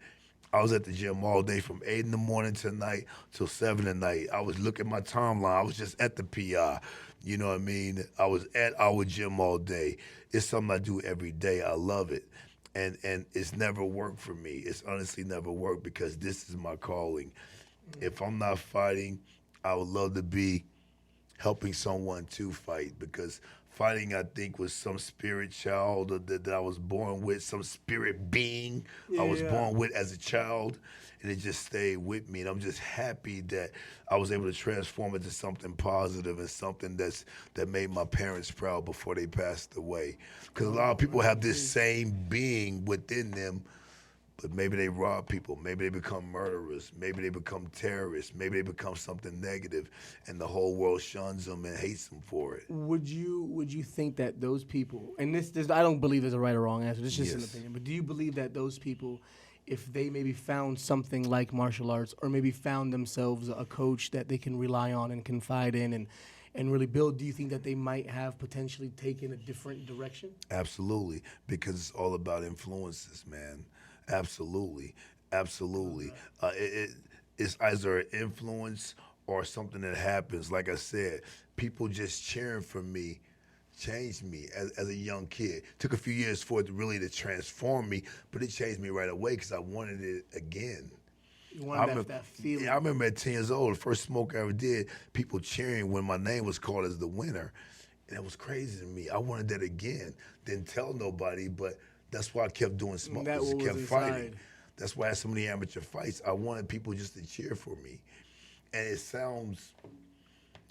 I was at the gym all day from 8 in the morning to night till 7 at night. I was looking at my timeline. I was just at the PI. You know what I mean? I was at our gym all day. It's something I do every day. I love it. And it's never worked for me. It's honestly never worked because this is my calling. If I'm not fighting, I would love to be helping someone to fight, because fighting, I think, was some spirit child that I was born with, some spirit being I was Yeah. born with as a child, and it just stayed with me. And I'm just happy that I was able to transform it to something positive and something that made my parents proud before they passed away. Because a lot of people have this same being within them, but maybe they rob people, maybe they become murderers, maybe they become terrorists, maybe they become something negative, and the whole world shuns them and hates them for it. Would you think that those people, and this I don't believe there's a right or wrong answer. This is just an Yes. opinion. But do you believe that those people, if they maybe found something like martial arts, or maybe found themselves a coach that they can rely on and confide in, and really build, do you think that they might have potentially taken a different direction? Absolutely, because it's all about influences, man. Absolutely, absolutely. It's either an influence or something that happens. Like I said, people just cheering for me changed me as a young kid. Took a few years for it to transform me, but it changed me right away because I wanted it again. You wanted that feeling. I remember at 10 years old, the first smoke I ever did, people cheering when my name was called as the winner. And that was crazy to me. I wanted that again. Didn't tell nobody, but that's why I kept doing smoke. That Just was kept inside. fighting. That's why I had so many amateur fights. I wanted people just to cheer for me. And it sounds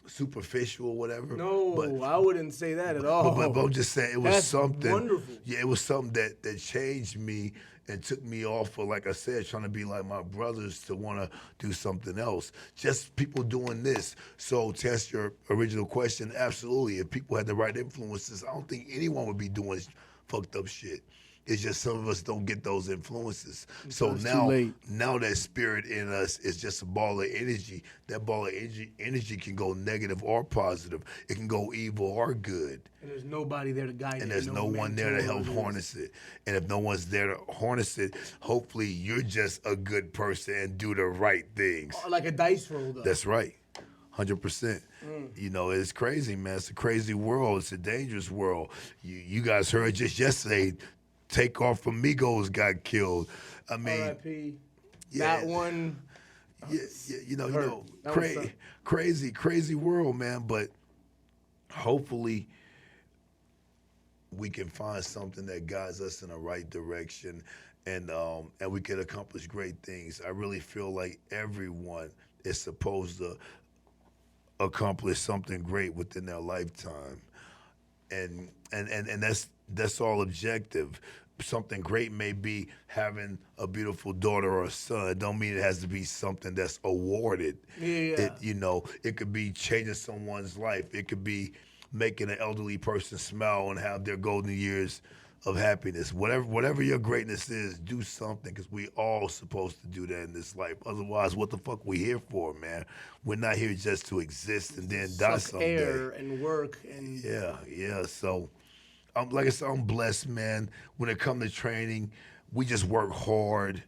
superficial or whatever. No, but I wouldn't say that at all. but I'm just saying, it was That's something. wonderful. Yeah, it was something that changed me and took me off of, like I said, trying to be like my brothers to want to do something else. Just people doing this. So to answer your original question, absolutely. If people had the right influences, I don't think anyone would be doing fucked up shit. It's just some of us don't get those influences. So it's too late. now that spirit in us is just a ball of energy. That ball of energy can go negative or positive. It can go evil or good. And there's nobody there to guide it. And there's no one there to mentor help or harness it. And if no one's there to harness it, hopefully you're just a good person and do the right things. like a dice roll, though. That's right. 100%. You know, it's crazy, man. It's a crazy world. It's a dangerous world. You guys heard just yesterday, TAKEOFF from Migos got killed. I mean, R.I.P. yeah. That one. Yeah, you know, That was tough. crazy world, man. But hopefully we can find something that guides us in the right direction, and we can accomplish great things. I really feel like everyone is supposed to accomplish something great within their lifetime, and that's all objective. Something great may be having a beautiful daughter or a son. It don't mean it has to be something that's awarded. Yeah. It could be changing someone's life. It could be making an elderly person smile and have their golden years of happiness. Whatever your greatness is, do something, because we all supposed to do that in this life. Otherwise, what the fuck we here for, man? We're not here just to exist and then die Suck someday. air and work and Yeah. So, like I said, I'm blessed, man. When it comes to training, we just work hard,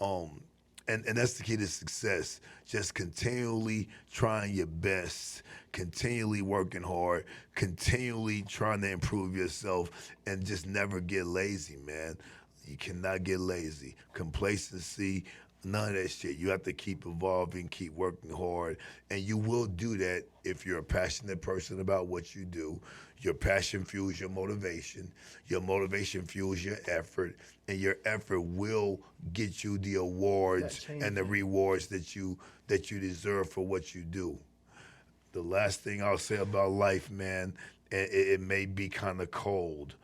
and that's the key to success. Just continually trying your best, continually working hard, continually trying to improve yourself, and just never get lazy, man. You cannot get lazy. Complacency, none of that shit. You have to keep evolving, keep working hard, and you will do that if you're a passionate person about what you do. Your passion fuels your motivation fuels your effort, and your effort will get you the awards and the rewards that you deserve for what you do. The last thing I'll say about life, man, it may be kind of cold,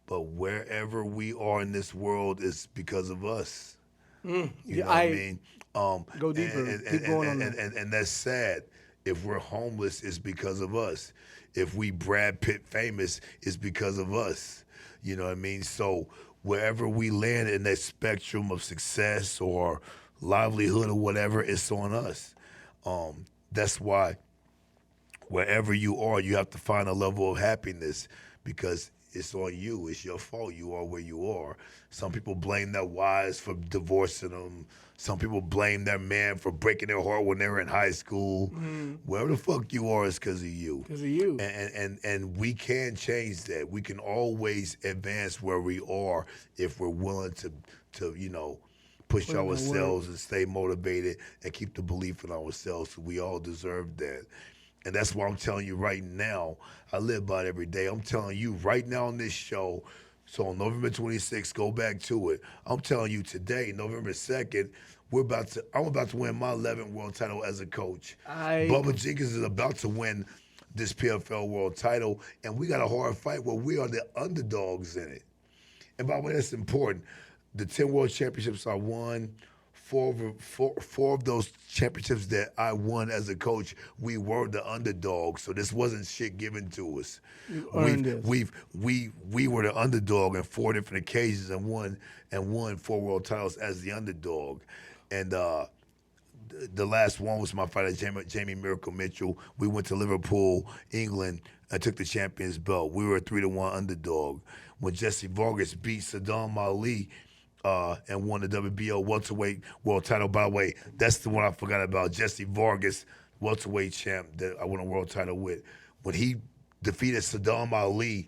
but wherever we are in this world is because of us. You know what I mean? Go deeper. Keep going on that. And that's sad. If we're homeless, it's because of us. If we Brad Pitt famous, it's because of us. You know what I mean? So wherever we land in that spectrum of success or livelihood or whatever, it's on us. That's why wherever you are, you have to find a level of happiness, because it's on you. It's your fault you are where you are. Some people blame their wives for divorcing them. Some people blame their man for breaking their heart when they were in high school. Wherever the fuck you are is because of you. Because of you. And we can change that. We can always advance where we are if we're willing to push Put in that work. ourselves and stay motivated and keep the belief in ourselves. We all deserve that. And that's why I'm telling you right now, I live by it every day. I'm telling you right now on this show, so on November 26th, go back to it. I'm telling you today, November 2nd, I'm about to win my 11th world title as a coach. Bubba Jenkins is about to win this PFL world title, and we got a hard fight where we are the underdogs in it. And by the way, that's important. The 10 world championships I won, four of those championships that I won as a coach, we were the underdogs. So this wasn't shit given to us. You earned it. We were the underdog in 4 different occasions and won 4 world titles as the underdog. And the last one was my fight at Jamie Miracle Mitchell. We went to Liverpool, England, and took the champion's belt. We were a 3-1 underdog. When Jesse Vargas beat Saddam Ali and won the WBO welterweight world title. By the way, that's the one I forgot about. Jesse Vargas, welterweight champ that I won a world title with. When he defeated Saddam Ali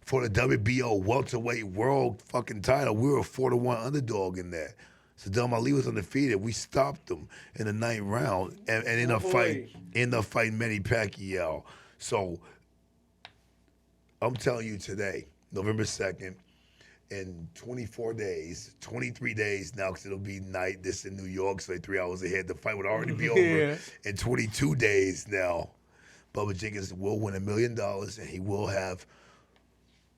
for the WBO welterweight world fucking title, we were a 4-1 underdog in that. Saddam Ali was undefeated. We stopped him in the 9th round and ended up fighting Manny Pacquiao. So I'm telling you today, November 2nd, in 24 days, 23 days now, because it'll be night. This in New York, so 3 hours ahead. The fight would already be over. In 22 days now, Bubba Jenkins will win $1 million, and he will have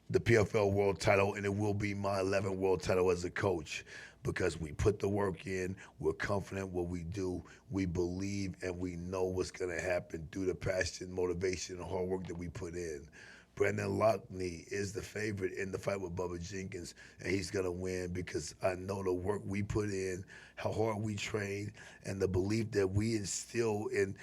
the PFL world title, and it will be my 11th world title as a coach. Because we put the work in, we're confident what we do, we believe, and we know what's going to happen through the passion, motivation, and hard work that we put in. Brandon Lockney is the favorite in the fight with Bubba Jenkins, and he's going to win because I know the work we put in, how hard we train, and the belief that we instill in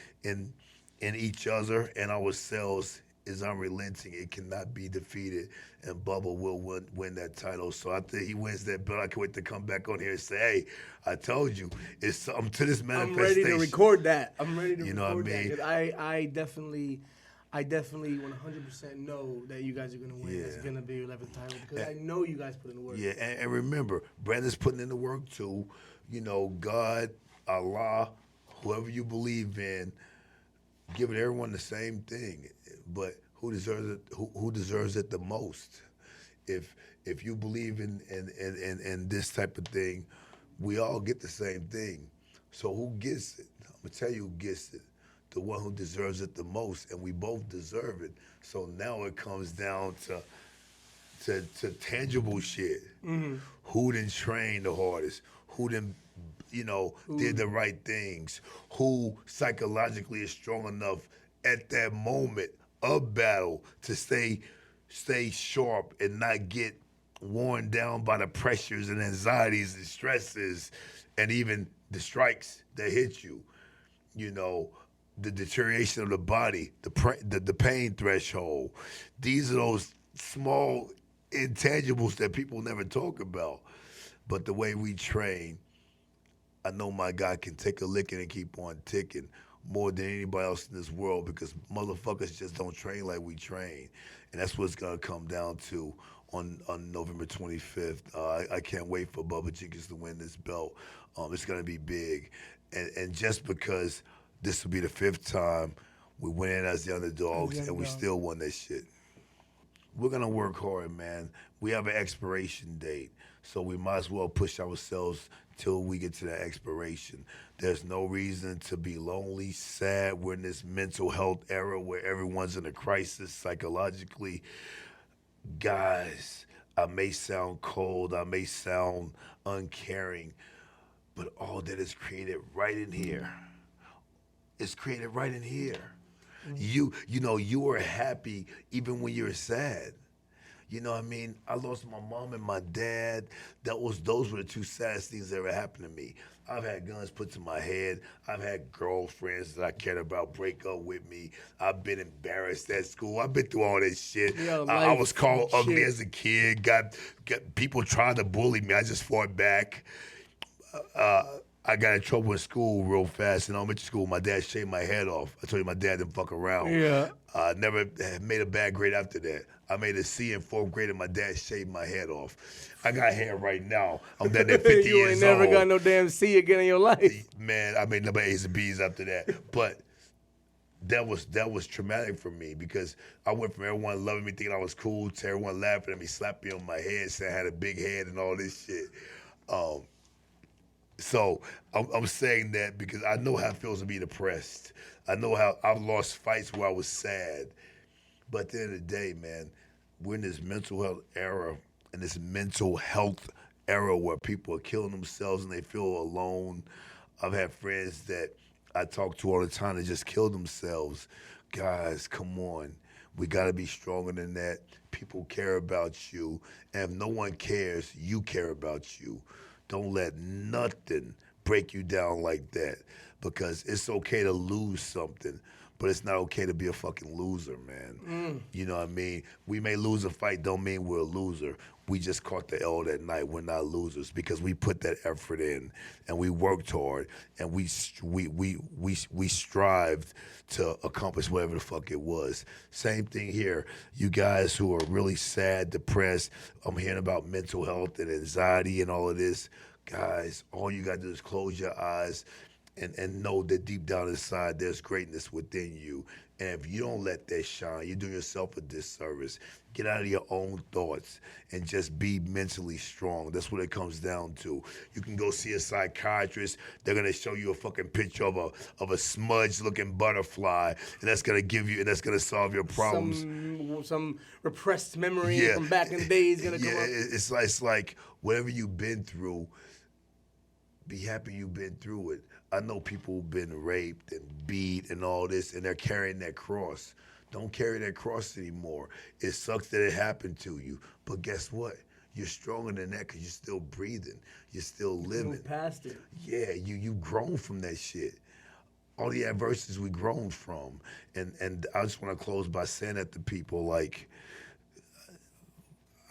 each other and ourselves is unrelenting. It cannot be defeated, and Bubba will win that title. So after he wins that belt, I can't wait to come back on here and say, hey, I told you, it's something to this manifestation. I'm ready to record that. I'm ready to you know record what I mean? that. I definitely 100% know that you guys are going to win. It's going to be your 11th title because I know you guys put in the work. Yeah, and remember, Brandon's putting in the work too. You know, God, Allah, whoever you believe in, giving everyone the same thing. But who deserves it? Who deserves it the most? If you believe in this type of thing, we all get the same thing. So who gets it? I'm gonna tell you who gets it. The one who deserves it the most, and we both deserve it. So now it comes down to tangible shit. Mm-hmm. Who didn't train the hardest? Who didn't, did the right things? Who psychologically is strong enough at that moment of battle to stay sharp and not get worn down by the pressures and anxieties and stresses and even the strikes that hit you. The deterioration of the body, the pain threshold. These are those small intangibles that people never talk about. But the way we train, I know my guy can take a licking and keep on ticking more than anybody else in this world because motherfuckers just don't train like we train. And that's what it's going to come down to on November 25th. I can't wait for Bubba Jenkins to win this belt. It's going to be big. And just because this will be the 5th time we went in as the underdogs and we still won that shit. We're going to work hard, man. We have an expiration date, so we might as well push ourselves till we get to that expiration. There's no reason to be lonely, sad. We're in this mental health era where everyone's in a crisis psychologically. Guys, I may sound cold, I may sound uncaring, but all that is created right in here. It's created right in here. Mm-hmm. You are happy even when you're sad. You know what I mean? I lost my mom and my dad. Those were the 2 saddest things that ever happened to me. I've had guns put to my head. I've had girlfriends that I cared about break up with me. I've been embarrassed at school. I've been through all this shit. I was called ugly as a kid. Got people trying to bully me. I just fought back. I got in trouble in school real fast in elementary school. My dad shaved my head off. I told you my dad didn't fuck around. Yeah. I never made a bad grade after that. I made a C in 4th grade and my dad shaved my head off. I got hair right now. I'm down there 50 You years ain't never old. got no damn C again in your life. Man, I made number A's and B's after that. But that was traumatic for me because I went from everyone loving me, thinking I was cool, to everyone laughing at me, slapping me on my head, saying I had a big head and all this shit. So I'm saying that because I know how it feels to be depressed. I know how I've lost fights where I was sad. But at the end of the day, man, we're in this mental health era, and this mental health era where people are killing themselves and they feel alone. I've had friends that I talk to all the time that just kill themselves. Guys, come on. We got to be stronger than that. People care about you. And if no one cares, you care about you. Don't let nothing break you down like that, because it's okay to lose something, but it's not okay to be a fucking loser, man. You know what I mean? We may lose a fight, don't mean we're a loser. We just caught the L that night. We're not losers because we put that effort in and we worked hard and we strived to accomplish whatever the fuck it was. Same thing here. You guys who are really sad, depressed, I'm hearing about mental health and anxiety and all of this. Guys, all you gotta do is close your eyes and know that deep down inside there's greatness within you. And if you don't let that shine, you're doing yourself a disservice. Get out of your own thoughts and just be mentally strong. That's what it comes down to. You can go see a psychiatrist. They're gonna show you a fucking picture of a smudge-looking butterfly, and that's gonna give you, and that's gonna solve your problems. Some repressed memory from back in the day is gonna come up. It's like whatever you've been through, be happy you've been through it. I know people who've been raped and beat and all this, and they're carrying that cross. Don't carry that cross anymore. It sucks that it happened to you, but guess what? You're stronger than that because you're still breathing. You're still living. Move past it. Yeah, you've grown from that shit. All the adversities we grown from. And I just want to close by saying that to people, like,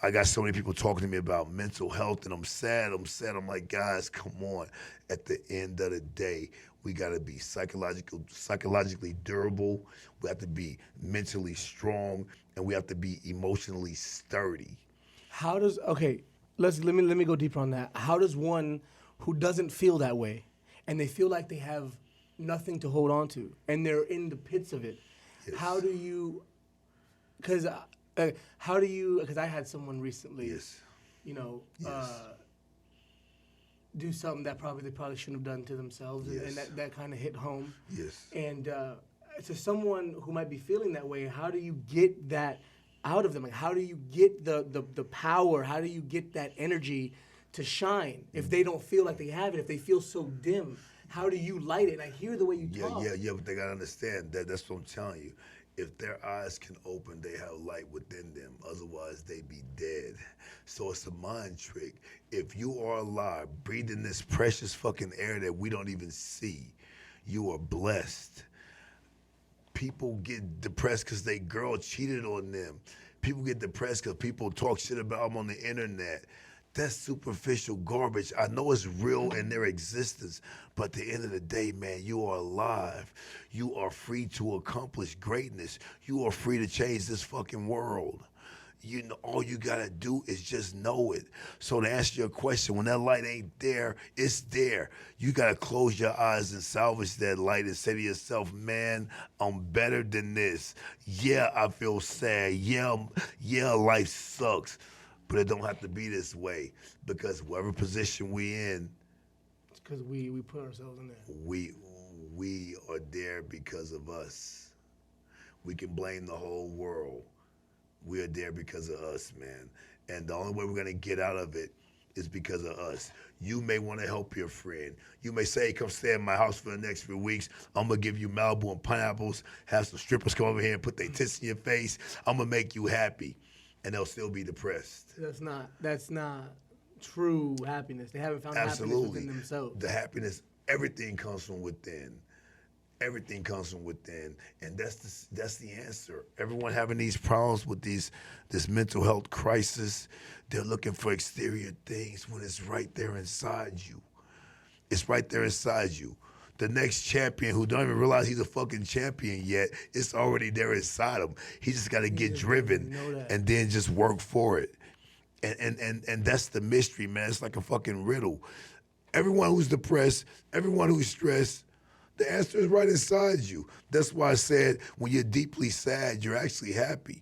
I got so many people talking to me about mental health, and I'm sad. I'm like, guys, come on. At the end of the day, we got to be psychologically durable. We have to be mentally strong, and we have to be emotionally sturdy. How does let me go deeper on that. How does one who doesn't feel that way, and they feel like they have nothing to hold on to, and they're in the pits of it, Yes. how do you? Because I had someone recently, Yes. do something that they probably shouldn't have done to themselves, Yes. and that kind of hit home. Yes. And to someone who might be feeling that way, how do you get that out of them? Like, how do you get the power? How do you get that energy to shine if they don't feel like they have it? If they feel so dim, how do you light it? And I hear the way you talk. Yeah, but they gotta understand that. That's what I'm telling you. If their eyes can open, they have light within them. Otherwise, they be dead. So it's a mind trick. If you are alive, breathing this precious fucking air that we don't even see, you are blessed. People get depressed because they girl cheated on them. People get depressed because people talk shit about them on the internet. That's superficial garbage. I know it's real in their existence, but at the end of the day, man, you are alive. You are free to accomplish greatness. You are free to change this fucking world. You know, all you gotta do is just know it. So to answer your question, when that light ain't there, it's there. You gotta close your eyes and salvage that light and say to yourself, man, I'm better than this. Yeah, I feel sad. Yeah, life sucks. But it don't have to be this way, because whatever position we in, It's because we put ourselves in there. we are there because of us. We can blame the whole world. We are there because of us, man. And the only way we're gonna get out of it is because of us. You may want to help your friend. You may say, hey, come stay in my house for the next few weeks. I'm gonna give you Malibu and pineapples, have some strippers come over here and put their tits in your face. I'm gonna make you happy. And they'll still be depressed. That's not true happiness. They haven't found happiness within themselves. The happiness, everything comes from within. Everything comes from within, and that's the answer. Everyone having these problems with this mental health crisis, they're looking for exterior things when it's right there inside you. It's right there inside you. The next champion who don't even realize he's a fucking champion yet, it's already there inside him. He just got to get driven and then just work for it. And that's the mystery, man. It's like a fucking riddle. Everyone who's depressed, everyone who's stressed, the answer is right inside you. That's why I said when you're deeply sad, you're actually happy.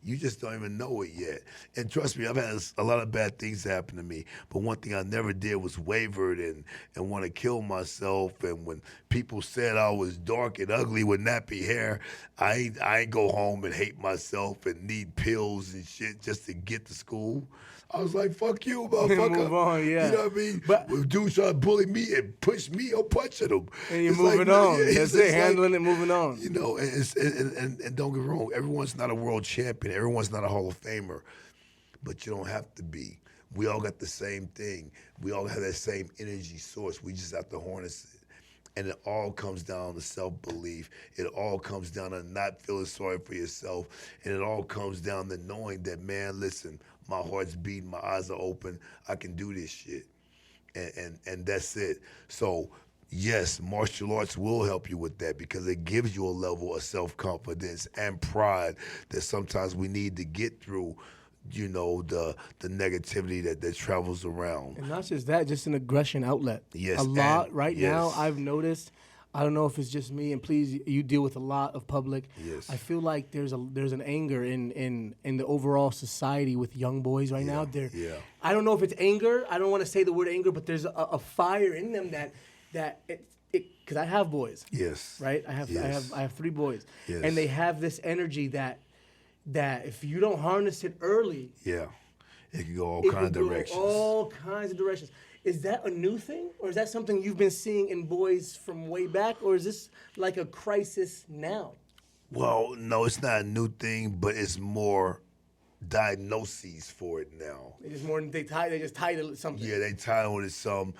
You just don't even know it yet. And trust me, I've had a lot of bad things happen to me. But one thing I never did was wavered and want to kill myself. And when people said I was dark and ugly with nappy hair, I ain't go home and hate myself and need pills and shit just to get to school. I was like, fuck you, motherfucker. Move on, yeah. You know what I mean? But if dudes try to bully me and push me, I'm punching them. And you're It's moving like, on. yeah, That's it's it, handling it, moving on. You know, and don't get me wrong, everyone's not a world champion. Everyone's not a Hall of Famer. But you don't have to be. We all got the same thing. We all have that same energy source. We just have to harness it. And it all comes down to self-belief. It all comes down to not feeling sorry for yourself. And it all comes down to knowing that, man, listen, my heart's beating, my eyes are open, I can do this shit. And that's it. So, yes, martial arts will help you with that because it gives you a level of self-confidence and pride that sometimes we need to get through, you know, the negativity that travels around. And not just that, just an aggression outlet. Yes. A lot right yes. now, I've noticed. I don't know if it's just me, and please, you deal with a lot of public. Yes. I feel like there's an anger in the overall society with young boys right now. Yeah. I don't know if it's anger. I don't want to say the word anger, but there's a fire in them that because I have boys. Yes. Right. I have 3 boys, Yes. and they have this energy that if you don't harness it early, Yeah. It can go all it kinds of could go directions. all kinds of directions. Is that a new thing, or is that something you've been seeing in boys from way back, or is this like a crisis now? Well, no, it's not a new thing, but it's more diagnoses for it now. They just title it something. Yeah, they titled it some.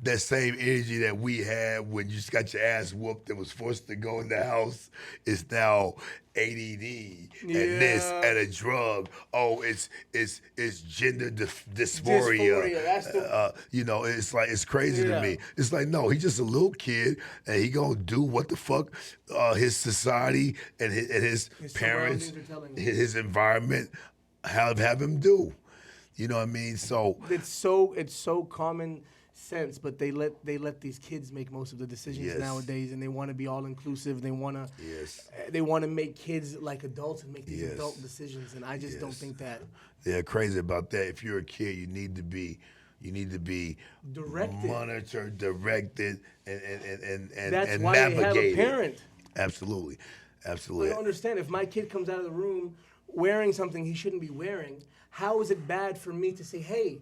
That same energy that we had when you just got your ass whooped and was forced to go in the house is now ADD and this and a drug. Oh, it's gender dysphoria. That's the you know, it's crazy to me. It's like, no, he's just a little kid and he gonna do what the fuck his society and his parents, surroundings are telling him. his environment have him do. You know what I mean? So it's so common sense, but they let these kids make most of the decisions Yes. nowadays, and they want to be all inclusive. They want to Yes. they want to make kids like adults and make these Yes. adult decisions, and I just don't Yes. think that they're crazy about that. If you're a kid, you need to be directed. monitored, directed, and That's why navigated. they have a parent. Absolutely. I Absolutely. don't understand. If my kid comes out of the room wearing something he shouldn't be wearing, how is it bad for me to say, hey,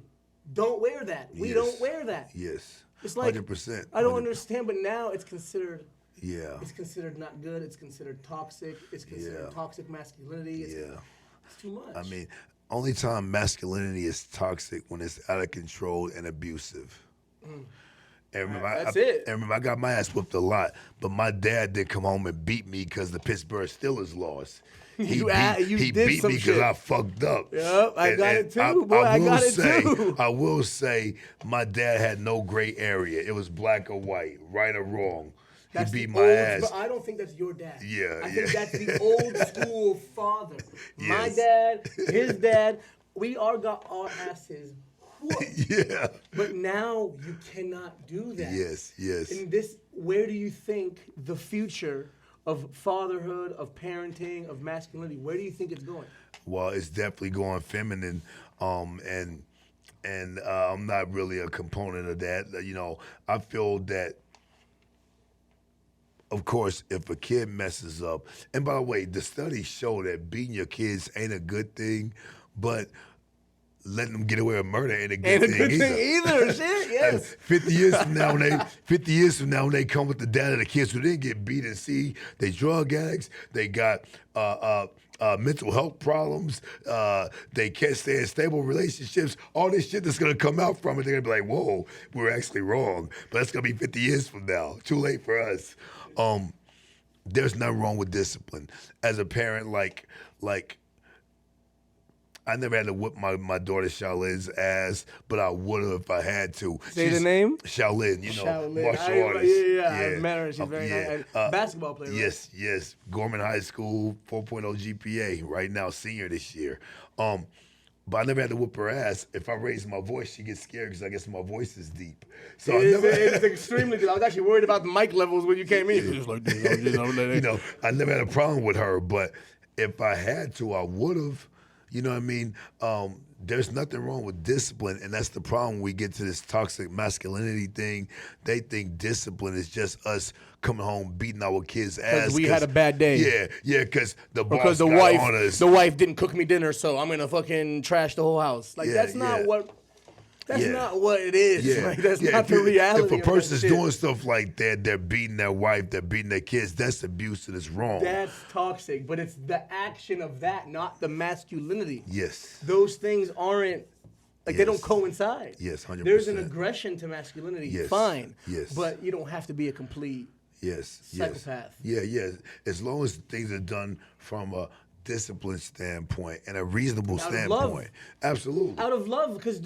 don't wear that? We Yes. don't wear that. Yes. It's like 100%. I don't understand, but now it's considered Yeah. it's considered not good. It's considered toxic. It's considered Yeah. toxic masculinity. Yeah. It's too much. I mean, only time masculinity is toxic when it's out of control and abusive. And remember, That's it. And remember, I got my ass whooped a lot, but my dad did come home and beat me because the Pittsburgh Steelers lost. He You did beat some me because shit. I fucked up. Yep, I got it too, I boy. I will got it say, too. I will say, my dad had no gray area. It was black or white, right or wrong. That's he beat the my old, ass. But I don't think that's your dad. Yeah, I think yeah. that's the old school father. My Yes. dad, his dad, we all got our asses whooped. Yeah. But now you cannot do that. Yes, yes. In this, where do you think the future of fatherhood, of parenting, of masculinity, where do you think it's going? Well, it's definitely going feminine, and I'm not really a component of that. You know, I feel that, of course, if a kid messes up, and by the way, the studies show that beating your kids ain't a good thing, but letting them get away with murder ain't a good thing either. Shit, yes. 50 years from now, when they come with the data of the kids who didn't get beat and see they drug addicts, they got mental health problems, they can't stay in stable relationships, all this shit that's gonna come out from it, they're gonna be like, whoa, we're actually wrong. But that's gonna be 50 years from now. Too late for us. There's nothing wrong with discipline. As a parent, like I never had to whip my daughter Shaolin's ass, but I would have if I had to. Say the name? Shaolin, Shaolin. martial artist. Yeah. I've met her. She's very nice. Basketball player, right? Yes. Gorman High School, 4.0 GPA, right now, senior this year. But I never had to whip her ass. If I raise my voice, she gets scared because I guess my voice is deep. So It's extremely good. I was actually worried about the mic levels when you came in. Just like this, I never had a problem with her, but if I had to, I would have. You know what I mean? There's nothing wrong with discipline, and that's the problem. We get to this toxic masculinity thing. They think discipline is just us coming home beating our kids' ass. Because we had a bad day. Yeah, because the boss got on us. The wife didn't cook me dinner, so I'm gonna fucking trash the whole house. Like that's not what. That's not what it is. Yeah. Like, that's not the reality. If a person's doing stuff like that, they're beating their wife, they're beating their kids, that's abuse and it's wrong. That's toxic, but it's the action of that, not the masculinity. Yes. Those things aren't, like they don't coincide. Yes, 100%. There's an aggression to masculinity, fine. Yes. But you don't have to be a complete psychopath. Yeah. As long as things are done from a discipline standpoint and a reasonable standpoint. Love. Absolutely. Out of love, because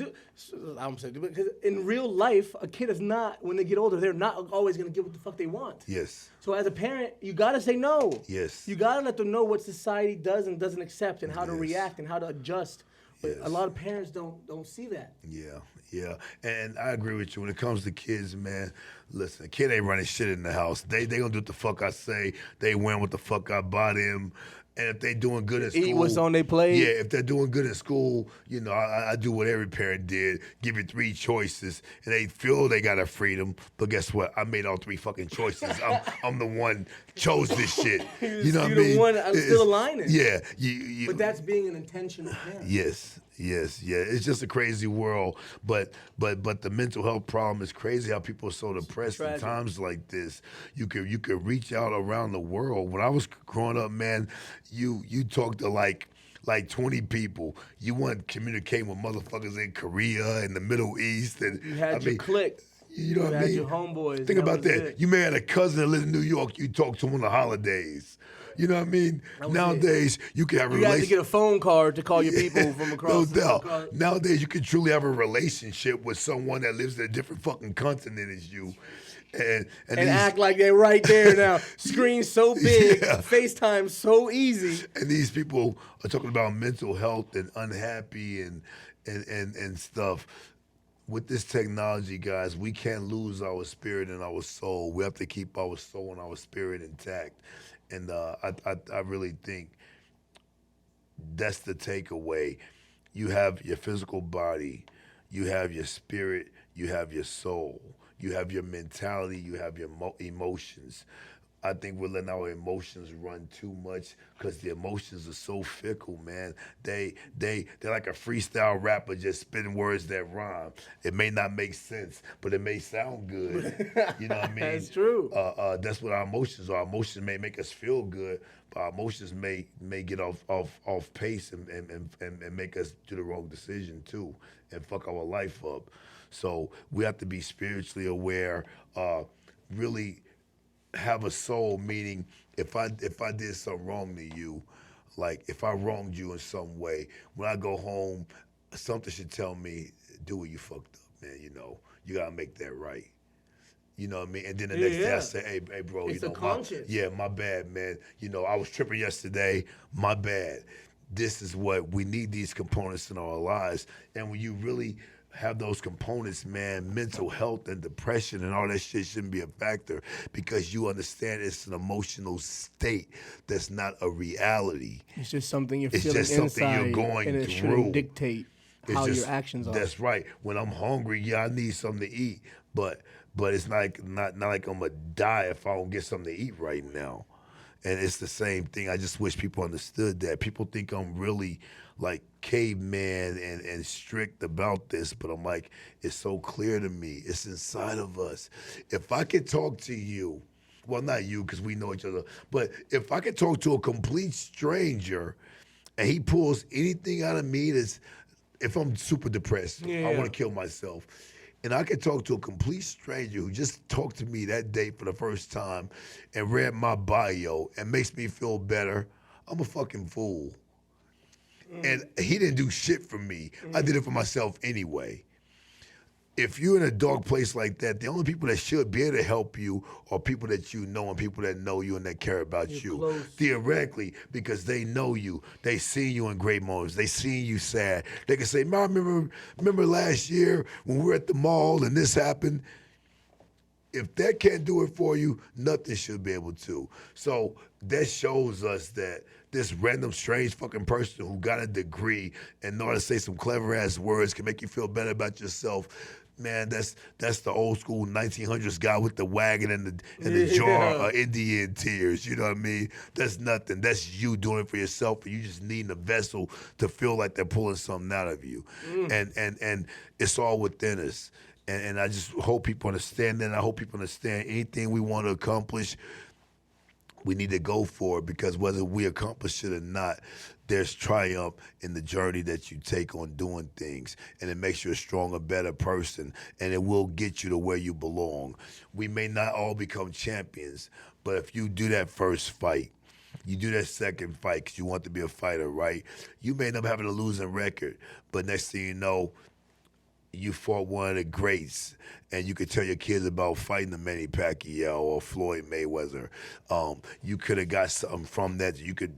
in real life, a kid is not, when they get older, they're not always going to get what the fuck they want. Yes. So as a parent, you got to say no. Yes. You got to let them know what society does and doesn't accept and how to react and how to adjust. But a lot of parents don't see that. Yeah. And I agree with you. When it comes to kids, man, listen, a kid ain't running shit in the house. They gonna do what the fuck I say. They wearing what the fuck I buy them. And if they doing good at school, eat what's on their plate. Yeah, if they're doing good at school, I do what every parent did. Give you 3 choices, and they feel they got a freedom. But guess what? I made all 3 fucking choices. I'm the one chose this shit. You know what I mean? The one. I'm still aligning. Yeah. But that's being an intentional parent. Yes. It's just a crazy world, but the mental health problem is crazy. How people are so depressed in times like this. You could reach out around the world. When I was growing up, man, you talk to like 20 people. You want to communicate with motherfuckers in Korea and the Middle East, and you had your clique. You know what I mean? Your homeboys. Think about that. You may have a cousin that lives in New York. You talk to him on the holidays. You know what I mean? Nowadays, you can have a relationship. You have to get a phone card to call your people from across the doubt. Nowadays, you can truly have a relationship with someone that lives in a different fucking continent as you. And act like they're right there now. Screen so big, FaceTime so easy. And these people are talking about mental health and unhappy and stuff. With this technology, guys, we can't lose our spirit and our soul. We have to keep our soul and our spirit intact. And I really think that's the takeaway. You have your physical body, you have your spirit, you have your soul, you have your mentality, you have your emotions. I think we're letting our emotions run too much because the emotions are so fickle, man. They're like a freestyle rapper just spitting words that rhyme. It may not make sense, but it may sound good. You know what I mean? That's true. That's what our emotions are. Our emotions may make us feel good, but our emotions may get off pace and make us do the wrong decision too and fuck our life up. So we have to be spiritually aware, really have a soul, meaning if I did something wrong to you, like if I wronged you in some way, when I go home, something should tell me, Dewey, you fucked up, man. You gotta make that right. You know what I mean? And then the next day I say, hey bro, it's a conscience. My bad, man. I was tripping yesterday, my bad. This is what we need, these components in our lives. And when you really have those components, man, mental health and depression and all that shit shouldn't be a factor because you understand it's an emotional state that's not a reality. It's just something you're feeling inside. It's just something you're going and it through. Shouldn't dictate how your actions are. That's right. When I'm hungry, I need something to eat, but it's not like I'm gonna die if I don't get something to eat right now. And it's the same thing. I just wish people understood that. People think I'm really like caveman and strict about this, but I'm like, it's so clear to me. It's inside of us. If I could talk to you, well, not you because we know each other, but if I could talk to a complete stranger and he pulls anything out of me that's, if I'm super depressed, I want to kill myself, and I could talk to a complete stranger who just talked to me that day for the first time and read my bio and makes me feel better, I'm a fucking fool. And he didn't do shit for me. I did it for myself anyway. If you're in a dark place like that, the only people that should be able to help you are people that you know and people that know you and that care about you. Close. Theoretically, because they know you. They seen you in great moments. They seen you sad. They can say, "Mom, remember last year when we were at the mall and this happened?" If that can't do it for you, nothing should be able to. So that shows us that this random strange fucking person who got a degree and in order to say some clever ass words can make you feel better about yourself. Man, that's the old school 1900s guy with the wagon and the jar of Indian tears. You know what I mean? That's nothing. That's you doing it for yourself, and you just needing a vessel to feel like they're pulling something out of you. And it's all within us. And I just hope people understand that. And I hope people understand anything we want to accomplish, we need to go for it, because whether we accomplish it or not, there's triumph in the journey that you take on doing things, and it makes you a stronger, better person, and it will get you to where you belong. We may not all become champions, but if you do that first fight, you do that second fight because you want to be a fighter, right? You may end up having a losing record, but next thing you know, you fought one of the greats, and you could tell your kids about fighting the Manny Pacquiao or Floyd Mayweather. You could have got something from that you could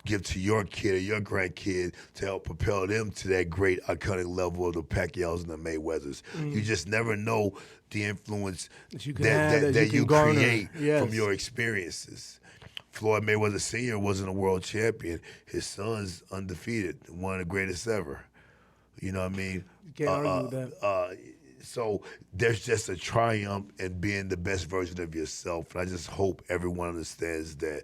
give to your kid or your grandkid to help propel them to that great iconic level of the Pacquiaos and the Mayweathers. You just never know the influence that you create from your experiences. Floyd Mayweather Sr. wasn't a world champion. His son's undefeated, one of the greatest ever. You know what I mean? Can't argue with that. So there's just a triumph in being the best version of yourself. And I just hope everyone understands that.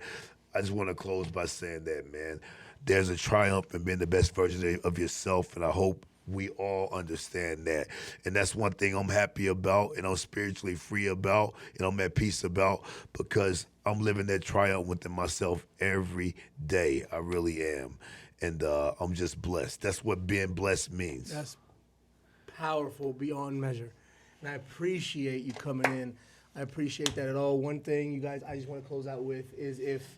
I just want to close by saying that, man. There's a triumph in being the best version of yourself, and I hope we all understand that. And that's one thing I'm happy about, and I'm spiritually free about, and I'm at peace about, because I'm living that triumph within myself every day. I really am. And I'm just blessed. That's what being blessed means. That's powerful beyond measure. And I appreciate you coming in. I appreciate that at all. One thing, you guys, I just want to close out with is if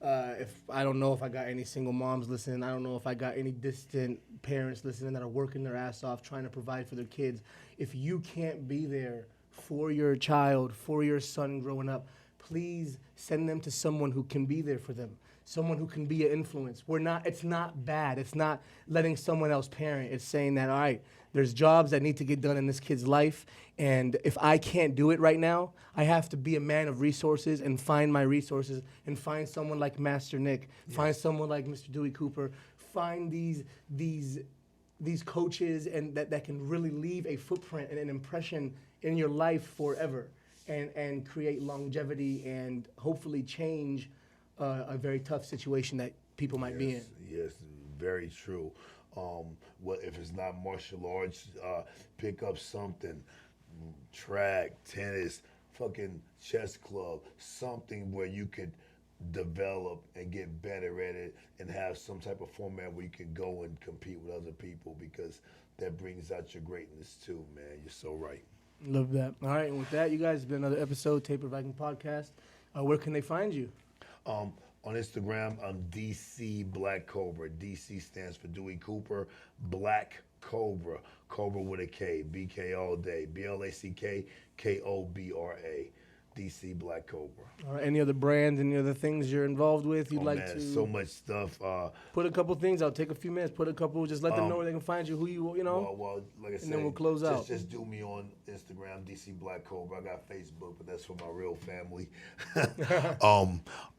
I don't know if I got any single moms listening, I don't know if I got any distant parents listening that are working their ass off trying to provide for their kids. If you can't be there for your child, for your son growing up, please send them to someone who can be there for them. Someone who can be an influence. It's not bad. It's not letting someone else parent. It's saying that, all right, there's jobs that need to get done in this kid's life, and if I can't do it right now, I have to be a man of resources and find my resources and find someone like Master Nick, find someone like Mr. Dewey Cooper, find these coaches and that can really leave a footprint and an impression in your life forever, and create longevity and hopefully change a very tough situation that people might be in. Yes, very true. What if it's not martial arts? Pick up something, track, tennis, fucking chess club, something where you could develop and get better at it, and have some type of format where you can go and compete with other people, because that brings out your greatness too, man. You're so right. Love that. All right, and with that, you guys, it's been another episode, Taper Viking Podcast. Where can they find you? On Instagram, I'm DC Black Cobra. DC stands for Dewey Cooper. Black Cobra. Cobra with a K. BK all day. BLACK KOBRA. DC Black Cobra. All right, any other brands, any other things you're involved with you'd like to? So much stuff. Put a couple things out. Take a few minutes. Put a couple. Just let them know where they can find you. Who you know. Well, like I said, and then we'll close out. Just do me on Instagram, DC Black Cobra. I got Facebook, but that's for my real family.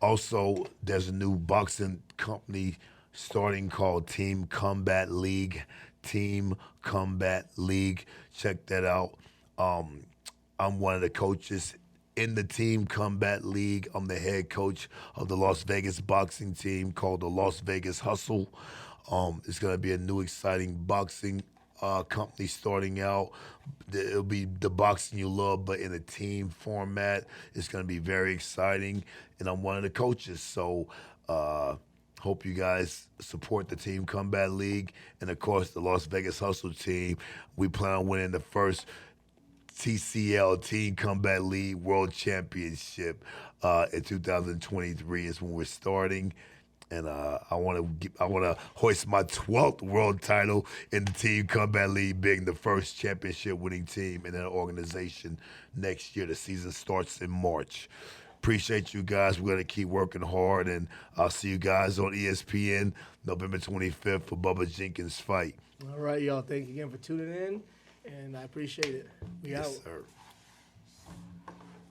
Also, there's a new boxing company starting called Team Combat League. Team Combat League. Check that out. I'm one of the coaches in the Team Combat League. I'm the head coach of the Las Vegas boxing team called the Las Vegas Hustle. It's going to be a new, exciting boxing company starting out. It'll be the boxing you love, but in a team format. It's going to be very exciting, and I'm one of the coaches. So hope you guys support the Team Combat League, and of course the Las Vegas Hustle team. We plan on winning the first TCL, Team Combat League World Championship in 2023 is when we're starting. And I want to hoist my 12th world title in the Team Combat League, being the first championship winning team in an organization next year. The season starts in March. Appreciate you guys. We're going to keep working hard, and I'll see you guys on ESPN November 25th for Bubba Jenkins' fight. All right, y'all. Thank you again for tuning in, and I appreciate it. We out. Yes, sir.